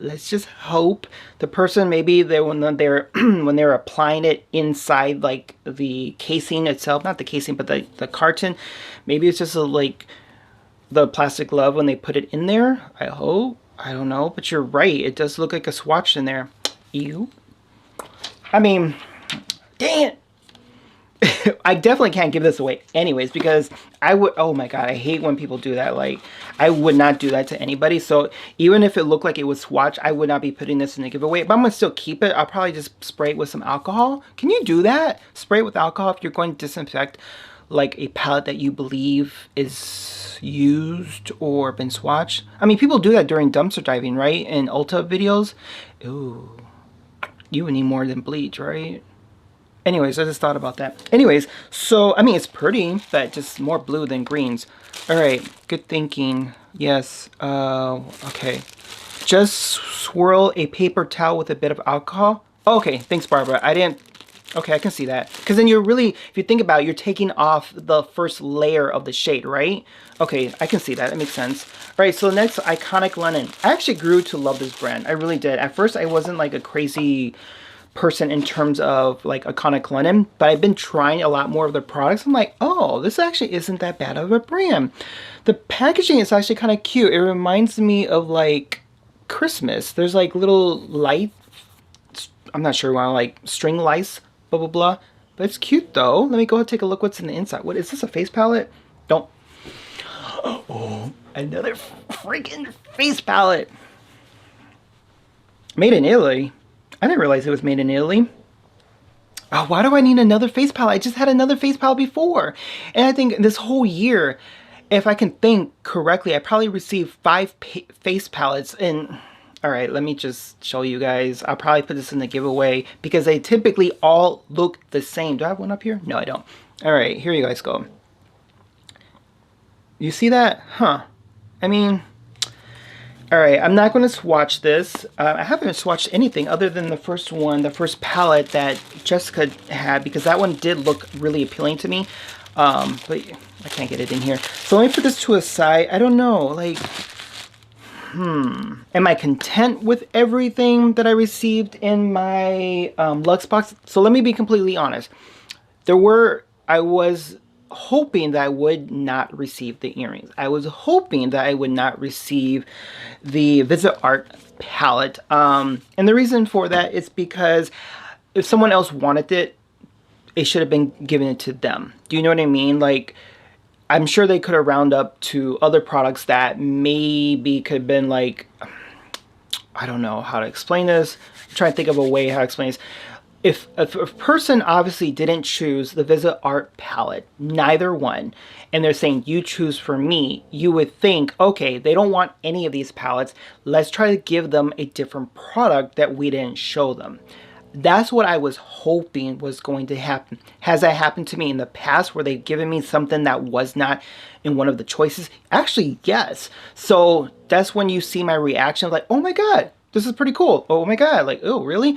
Let's just hope the person, maybe when they're applying it inside like the casing itself, not the casing, but the carton, maybe it's just like the plastic glove when they put it in there. I hope. I don't know, but you're right. It does look like a swatch in there. Ew. I mean, dang it. I definitely can't give this away anyways, because I would, oh my God, I hate when people do that. Like, I would not do that to anybody. So even if it looked like it was swatch, I would not be putting this in a giveaway, but I'm gonna still keep it. I'll probably just spray it with some alcohol. Can you do that? Spray it with alcohol if you're going to disinfect like a palette that you believe is used or been swatched. I mean, people do that during dumpster diving, right? In Ulta videos. Ooh, you would need more than bleach, right? Anyways, I just thought about that. Anyways, so, I mean, it's pretty, but just more blue than greens. All right, good thinking. Yes, okay. Just swirl a paper towel with a bit of alcohol. Okay, thanks, Barbara. I didn't, okay, I can see that. Because then you're really, if you think about it, you're taking off the first layer of the shade, right? Okay, I can see that. That makes sense. All right, so next, Iconic Linen. I actually grew to love this brand. I really did. At first, I wasn't like a crazy person in terms of like Iconic Linen, but I've been trying a lot more of their products. I'm like, oh, this actually isn't that bad of a brand. The packaging is actually kind of cute. It reminds me of like Christmas. There's like little light, I'm not sure why, like string lights, blah blah blah, but it's cute though. Let me go and take a look what's in the inside. What is this, a face palette? Don't. Oh, another freaking face palette. Made in Italy. I didn't realize it was made in Italy. Oh, why do I need another face palette? I just had another face palette before. And I think this whole year, if I can think correctly, I probably received 5 face palettes. And All right, let me just show you guys. I'll probably put this in the giveaway because they typically all look the same. Do I have one up here? No, I don't. All right, here you guys go. You see that? Huh. I mean, all right, I'm not going to swatch this. I haven't swatched anything other than the first one, the first palette that Jessica had, because that one did look really appealing to me. But I can't get it in here. So let me put this to a side. I don't know, like, am I content with everything that I received in my Lux box? So let me be completely honest. I was hoping that I would not receive the earrings. I was hoping that I would not receive the Visit Art palette. And the reason for that is because if someone else wanted it, it should have been given it to them. Do you know what I mean? Like, I'm sure they could have rounded up to other products that maybe could have been like, I don't know how to explain this. I'm trying to think of a way how to explain this. If a person obviously didn't choose the Visit Art palette, neither one, and they're saying you choose for me, you would think, okay, they don't want any of these palettes. Let's try to give them a different product that we didn't show them. That's what I was hoping was going to happen. Has that happened to me in the past where they've given me something that was not in one of the choices? Actually, yes. So that's when you see my reaction, like, oh my God, this is pretty cool. Oh my God, like, oh, really?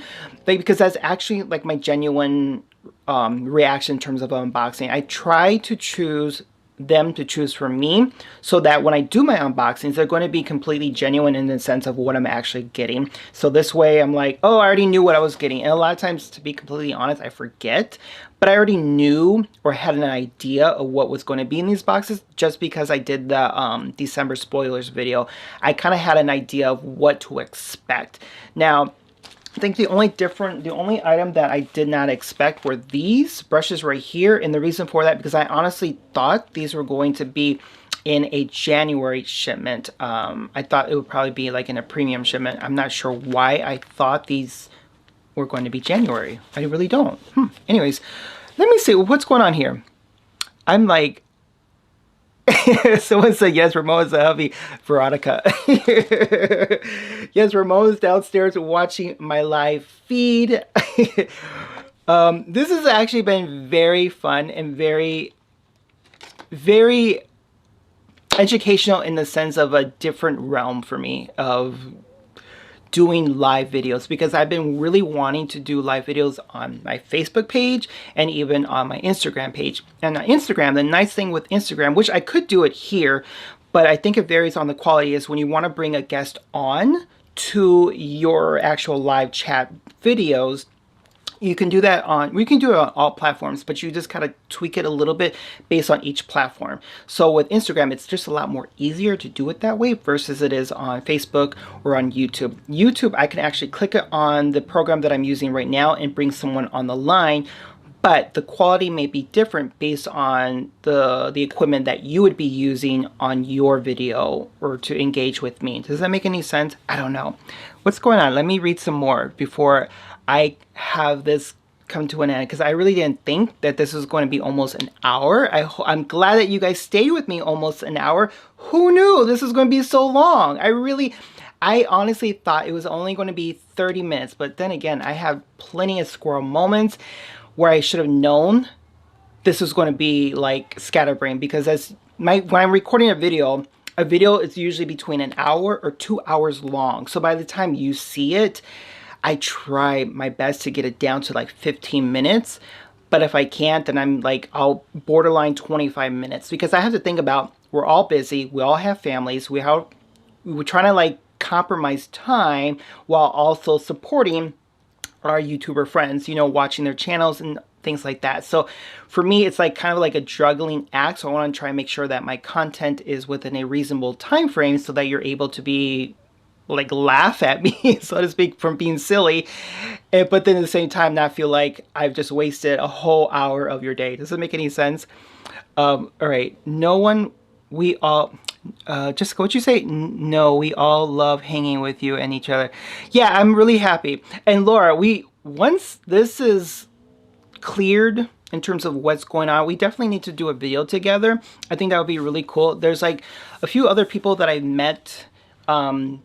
Like, because that's actually like my genuine reaction in terms of unboxing. I try to choose them to choose for me so that when I do my unboxings, they're going to be completely genuine in the sense of what I'm actually getting. So this way I'm like, oh, I already knew what I was getting. And a lot of times, to be completely honest, I forget, but I already knew or had an idea of what was going to be in these boxes just because I did the December Spoilers video. I kind of had an idea of what to expect. Now, I think the only item that I did not expect were these brushes right here. And the reason for that, because I honestly thought these were going to be in a January shipment. I thought it would probably be like in a premium shipment. I'm not sure why I thought these were going to be January. I really don't. Anyways, let me see what's going on here. I'm like, someone said, yes, Ramona's a hubby, Veronica. Yes, Ramona's downstairs watching my live feed. This has actually been very fun and very, very educational in the sense of a different realm for me of doing live videos, because I've been really wanting to do live videos on my Facebook page and even on my Instagram page. And on Instagram, the nice thing with Instagram, which I could do it here, but I think it varies on the quality, is when you want to bring a guest on to your actual live chat videos, you can do that on, we can do it on all platforms, but you just kind of tweak it a little bit based on each platform. So with Instagram, it's just a lot more easier to do it that way versus it is on Facebook or on YouTube. YouTube, I can actually click it on the program that I'm using right now and bring someone on the line, but the quality may be different based on the equipment that you would be using on your video or to engage with me. Does that make any sense? I don't know. What's going on? Let me read some more before I have this come to an end, because I really didn't think that this was going to be almost an hour. I'm glad that you guys stayed with me almost an hour. Who knew this was going to be so long? I honestly thought it was only going to be 30 minutes, but then again, I have plenty of squirrel moments where I should have known this was going to be like scatterbrain, because when I'm recording a video is usually between an hour or 2 hours long. So by the time you see it, I try my best to get it down to like 15 minutes. But if I can't, then I'll borderline 25 minutes, because I have to think about, we're all busy. We all have families. We're trying to like compromise time while also supporting our YouTuber friends, you know, watching their channels and things like that. So for me, it's like kind of like a juggling act. So I want to try and make sure that my content is within a reasonable time frame so that you're able to be like laugh at me, so to speak, from being silly, but then at the same time not feel like I've just wasted a whole hour of your day. Does that make any sense? All right, Jessica, what'd you say? No, we all love hanging with you and each other. Yeah, I'm really happy. And Laura, once this is cleared in terms of what's going on, we definitely need to do a video together. I think that would be really cool. There's like a few other people that I met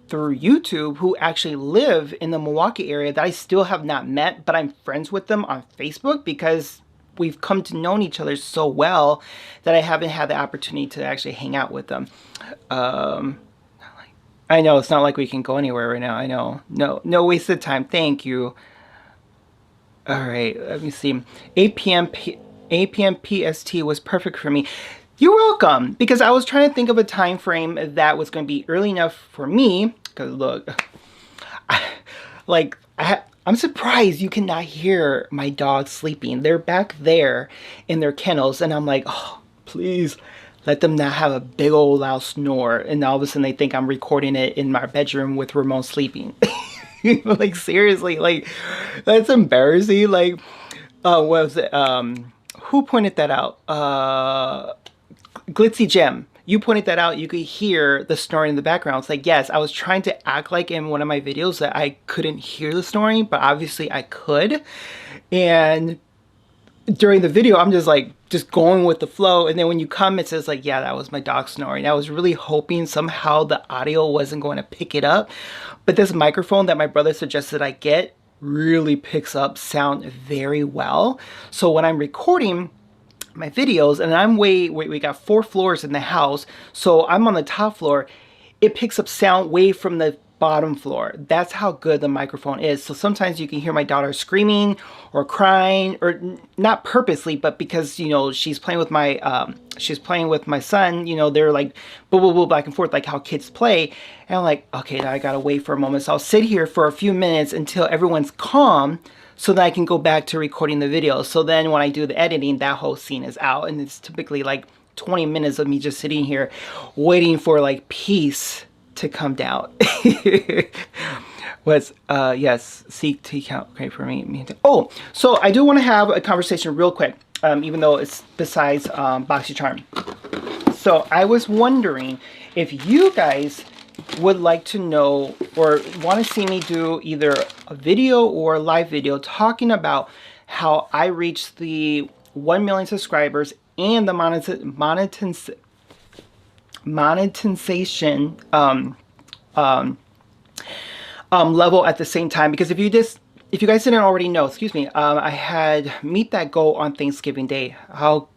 through YouTube who actually live in the Milwaukee area that I still have not met, but I'm friends with them on Facebook because we've come to know each other so well that I haven't had the opportunity to actually hang out with them. I know it's not like we can go anywhere right now. I know. No wasted time. Thank you. All right, let me see. 8 p.m. PST was perfect for me. You're welcome, because I was trying to think of a time frame that was going to be early enough for me. Because look, I'm surprised you cannot hear my dogs sleeping. They're back there in their kennels, and I'm like, oh, please let them not have a big old loud snore. And all of a sudden they think I'm recording it in my bedroom with Ramon sleeping. Like, seriously, like, that's embarrassing. Like, what was it? Who pointed that out? Glitzy Gem. You pointed that out. You could hear the snoring in the background. It's like, yes, I was trying to act like in one of my videos that I couldn't hear the snoring, but obviously I could. And during the video, I'm just going with the flow. And then when you come, it says like, yeah, that was my dog snoring. I was really hoping somehow the audio wasn't going to pick it up. But this microphone that my brother suggested I get really picks up sound very well. So when I'm recording my videos, and we got 4 floors in the house, so I'm on the top floor, it picks up sound way from the bottom floor. That's how good the microphone is. So sometimes you can hear my daughter screaming or crying, or not purposely, but because, you know, she's playing with my son, you know, they're like boo boo boo back and forth like how kids play. And I'm like, okay, now I gotta wait for a moment. So I'll sit here for a few minutes until everyone's calm, so that I can go back to recording the video. So then when I do the editing, that whole scene is out, and it's typically like 20 minutes of me just sitting here waiting for like peace to come down. Yes, seek to count. Okay, for me. Oh, so I do want to have a conversation real quick, even though it's besides Boxycharm. So I was wondering if you guys would like to know or want to see me do either a video or a live video talking about how I reached the 1 million subscribers and the monetization level at the same time. Because if you guys didn't already know, excuse me, I had meet that goal on Thanksgiving Day. How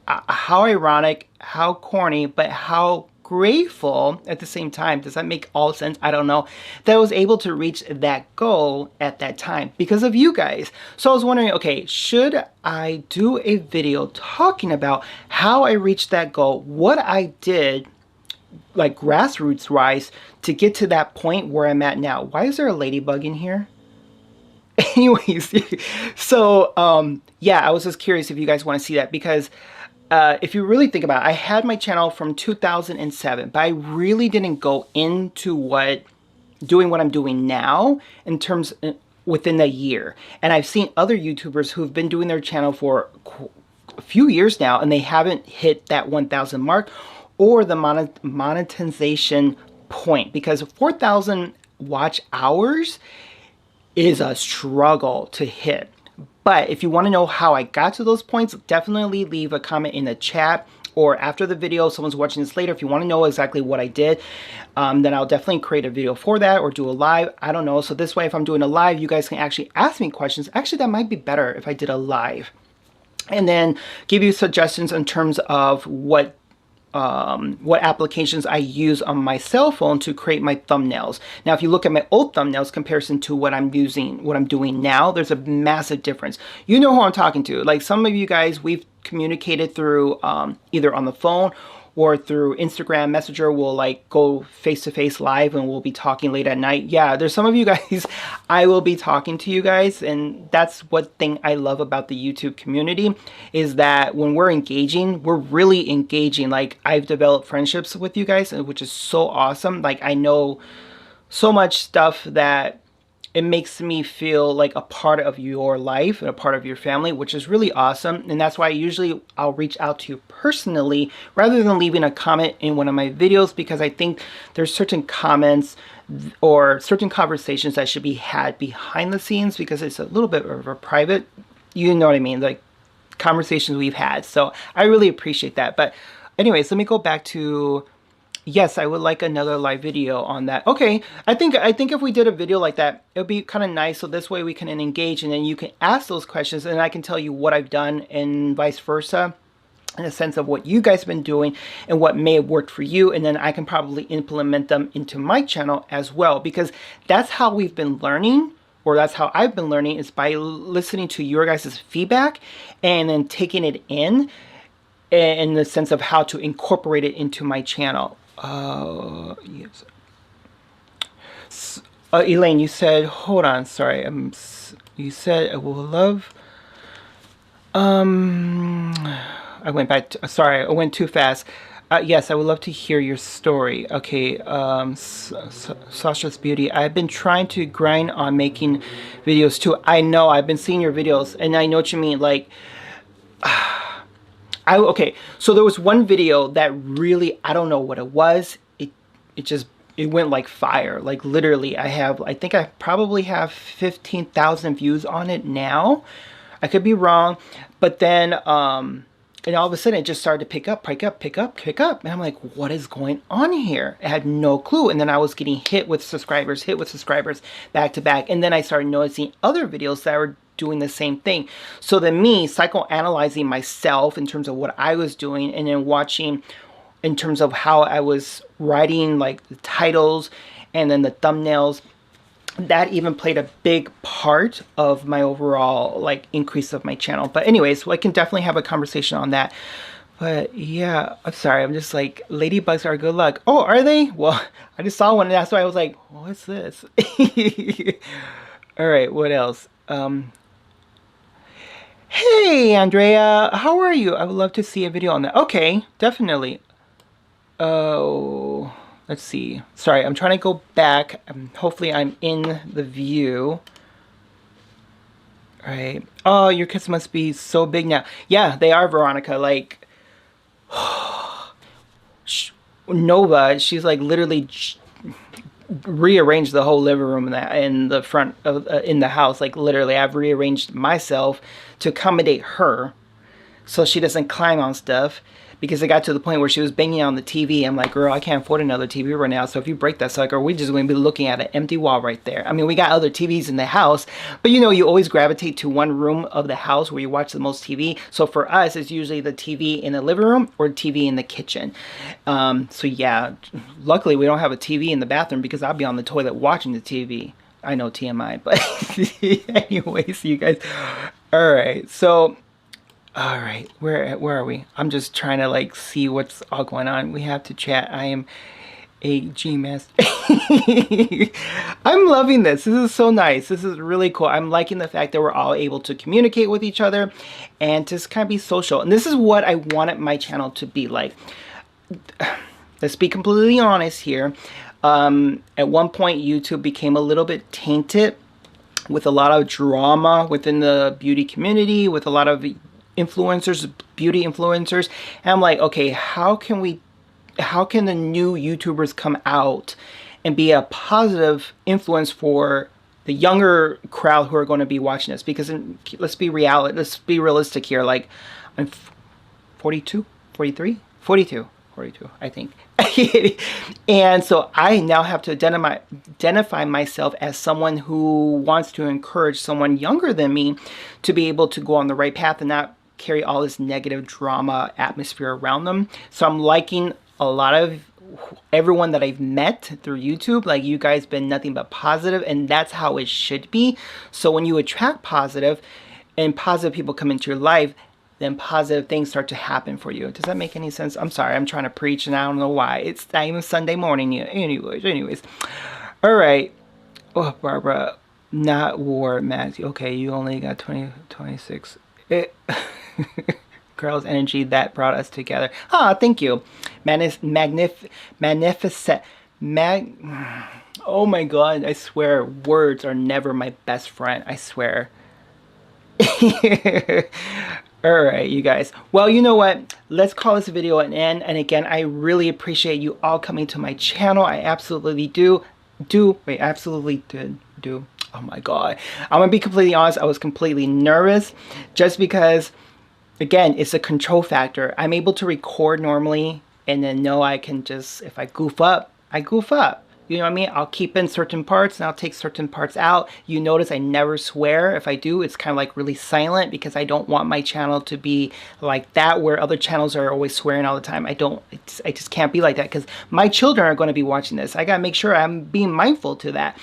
ironic, how corny, but how grateful at the same time. Does that make all sense? I don't know. That I was able to reach that goal at that time because of you guys. So I was wondering, okay, should I do a video talking about how I reached that goal, what I did, like grassroots wise, to get to that point where I'm at now? Why is there a ladybug in here? Anyways, so yeah, I was just curious if you guys want to see that, because if you really think about it, I had my channel from 2007, but I really didn't go into doing what I'm doing now in terms within a year. And I've seen other YouTubers who've been doing their channel for a few years now, and they haven't hit that 1,000 mark or the monetization point, because 4,000 watch hours is a struggle to hit. But if you want to know how I got to those points, definitely leave a comment in the chat, or after the video, someone's watching this later, if you want to know exactly what I did, then I'll definitely create a video for that or do a live. I don't know. So this way, if I'm doing a live, you guys can actually ask me questions. Actually, that might be better if I did a live, and then give you suggestions in terms of what applications I use on my cell phone to create my thumbnails. Now, if you look at my old thumbnails comparison to what I'm doing now, there's a massive difference. You know who I'm talking to. Like, some of you guys, we've communicated through either on the phone or through Instagram Messenger. We'll like go face-to-face live, and we'll be talking late at night. Yeah, there's some of you guys, I will be talking to you guys, and that's what thing I love about the YouTube community, is that when we're engaging, we're really engaging. Like, I've developed friendships with you guys, which is so awesome. Like, I know so much stuff that it makes me feel like a part of your life and a part of your family, which is really awesome. And that's why I'll reach out to you personally rather than leaving a comment in one of my videos, because I think there's certain comments or certain conversations that should be had behind the scenes, because it's a little bit of a private, you know what I mean, like conversations we've had. So I really appreciate that. But anyways, let me go back to Yes, I would like another live video on that. Okay, I think if we did a video like that, it would be kind of nice. So this way we can engage, and then you can ask those questions, and I can tell you what I've done, and vice versa, in a sense of what you guys have been doing and what may have worked for you, and then I can probably implement them into my channel as well, because that's how we've been learning, or that's how I've been learning, is by listening to your guys' feedback and then taking it in the sense of how to incorporate it into my channel. Yes. Elaine, you said, hold on, sorry. You said, I will love, I went back, sorry, I went too fast. Yes, I would love to hear your story. Okay, Sasha's Beauty. I've been trying to grind on making videos too. I know, I've been seeing your videos, and I know what you mean, like, okay, so there was one video that really, I don't know what it was. It went like fire. Like literally, I think I probably have 15,000 views on it now. I could be wrong, but then, and all of a sudden it just started to pick up. And I'm like, what is going on here? I had no clue. And then I was getting hit with subscribers back to back. And then I started noticing other videos that were doing the same thing. So then me psychoanalyzing myself in terms of what I was doing, and then watching in terms of how I was writing like the titles and then the thumbnails, that even played a big part of my overall like increase of my channel. But anyways, so I can definitely have a conversation on that. But yeah, I'm sorry, I'm just like, ladybugs are good luck. Oh, are they? Well, I just saw one, and that's why I was like, what's this? All right, what else? Hey, Andrea, how are you? I would love to see a video on that. Okay, definitely. Oh, let's see. Sorry, I'm trying to go back. Hopefully I'm in the view. All right. Oh, your kids must be so big now. Yeah, they are, Veronica. Like, Nova, she's like literally rearranged the whole living room in the front of in the house. Like literally, I've rearranged myself to accommodate her so she doesn't climb on stuff, because it got to the point where she was banging on the TV. I'm like, girl, I can't afford another TV right now, so if you break that sucker, we're just going to be looking at an empty wall right there. I mean, we got other TVs in the house, but you know, you always gravitate to one room of the house where you watch the most TV. So for us, it's usually the TV in the living room or TV in the kitchen. So yeah, luckily we don't have a TV in the bathroom, because I'll be on the toilet watching the TV. I know, TMI, but anyways, you guys. All right, so all right, where are we? I'm just trying to like see what's all going on. We have to chat. I am a G-master. I'm loving this. This is so nice. This is really cool. I'm liking the fact that we're all able to communicate with each other and just kind of be social. And this is what I wanted my channel to be like. Let's be completely honest here. At one point, YouTube became a little bit tainted with a lot of drama within the beauty community, with a lot of influencers, beauty influencers. And I'm like, okay, how can the new YouTubers come out and be a positive influence for the younger crowd who are going to be watching this? Because let's be realistic here. Like, I'm 42, 43, 42, I think. And so I now have to identify myself as someone who wants to encourage someone younger than me to be able to go on the right path and not carry all this negative drama atmosphere around them. So I'm liking a lot of everyone that I've met through YouTube. Like, you guys been nothing but positive, and that's how it should be. So when you attract positive and positive people come into your life, then positive things start to happen for you. Does that make any sense? I'm sorry, I'm trying to preach and I don't know why. It's not even Sunday morning yet. Anyways. All right. Oh, Barbara, not war, Matthew. Okay, you only got 26. Girls' energy that brought us together. Ah, thank you. Magnificent. Oh my God, I swear, words are never my best friend. I swear. All right, you guys. Well, you know what? Let's call this video an end. And again, I really appreciate you all coming to my channel. I absolutely do. Wait, absolutely do. Oh my God. I'm gonna be completely honest. I was completely nervous just because, again, it's a control factor. I'm able to record normally and then know I can just, if I goof up, I goof up. You know what I mean? I'll keep in certain parts and I'll take certain parts out. You notice I never swear. If I do, it's kind of like really silent because I don't want my channel to be like that where other channels are always swearing all the time. I just can't be like that because my children are going to be watching this. I got to make sure I'm being mindful to that.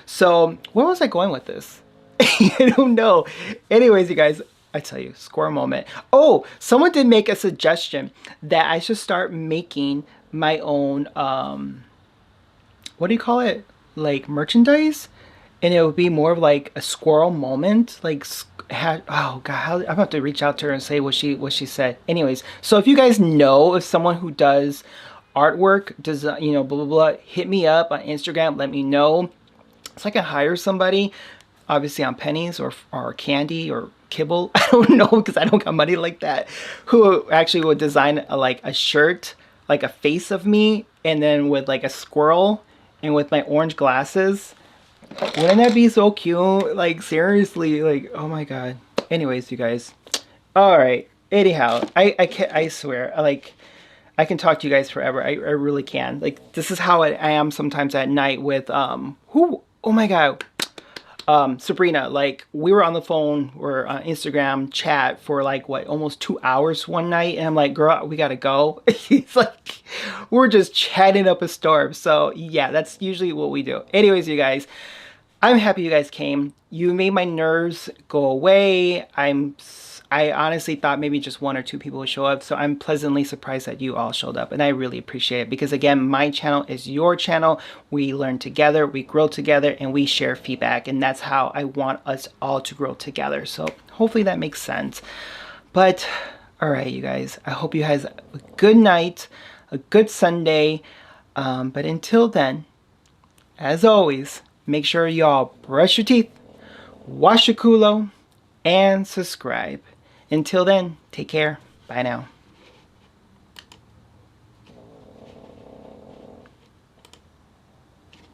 So where was I going with this? I don't know. Anyways, you guys, I tell you, squirrel moment. Oh, someone did make a suggestion that I should start making my own, what do you call it? Like merchandise? And it would be more of like a squirrel moment. Like, oh God, I'm about to reach out to her and say what she said. Anyways, so if you guys know of someone who does artwork, does, you know, blah, blah, blah, hit me up on Instagram, let me know. So I can hire somebody, obviously on pennies or candy or kibble. I don't know because I don't got money like that. Who actually would design like a shirt, like a face of me, and then with like a squirrel and with my orange glasses. Wouldn't that be so cute? Like seriously, like oh my God. Anyways, you guys. All right. Anyhow, I swear, like I can talk to you guys forever. I really can. Like this is how I am sometimes at night with who? Oh my God. Sabrina, like we were on the phone or on Instagram chat for like what, almost 2 hours one night, and I'm like, girl, we gotta go. It's like we're just chatting up a storm. So yeah, that's usually what we do. Anyways, you guys, I'm happy you guys came. You made my nerves go away. I honestly thought maybe just 1 or 2 people would show up, so I'm pleasantly surprised that you all showed up, and I really appreciate it because again, my channel is your channel. We learn together, we grow together, and we share feedback, and that's how I want us all to grow together. So hopefully that makes sense. But all right, you guys, I hope you guys have a good night, a good Sunday. But until then, as always, make sure y'all brush your teeth, wash your culo, and subscribe. Until then, take care. Bye now.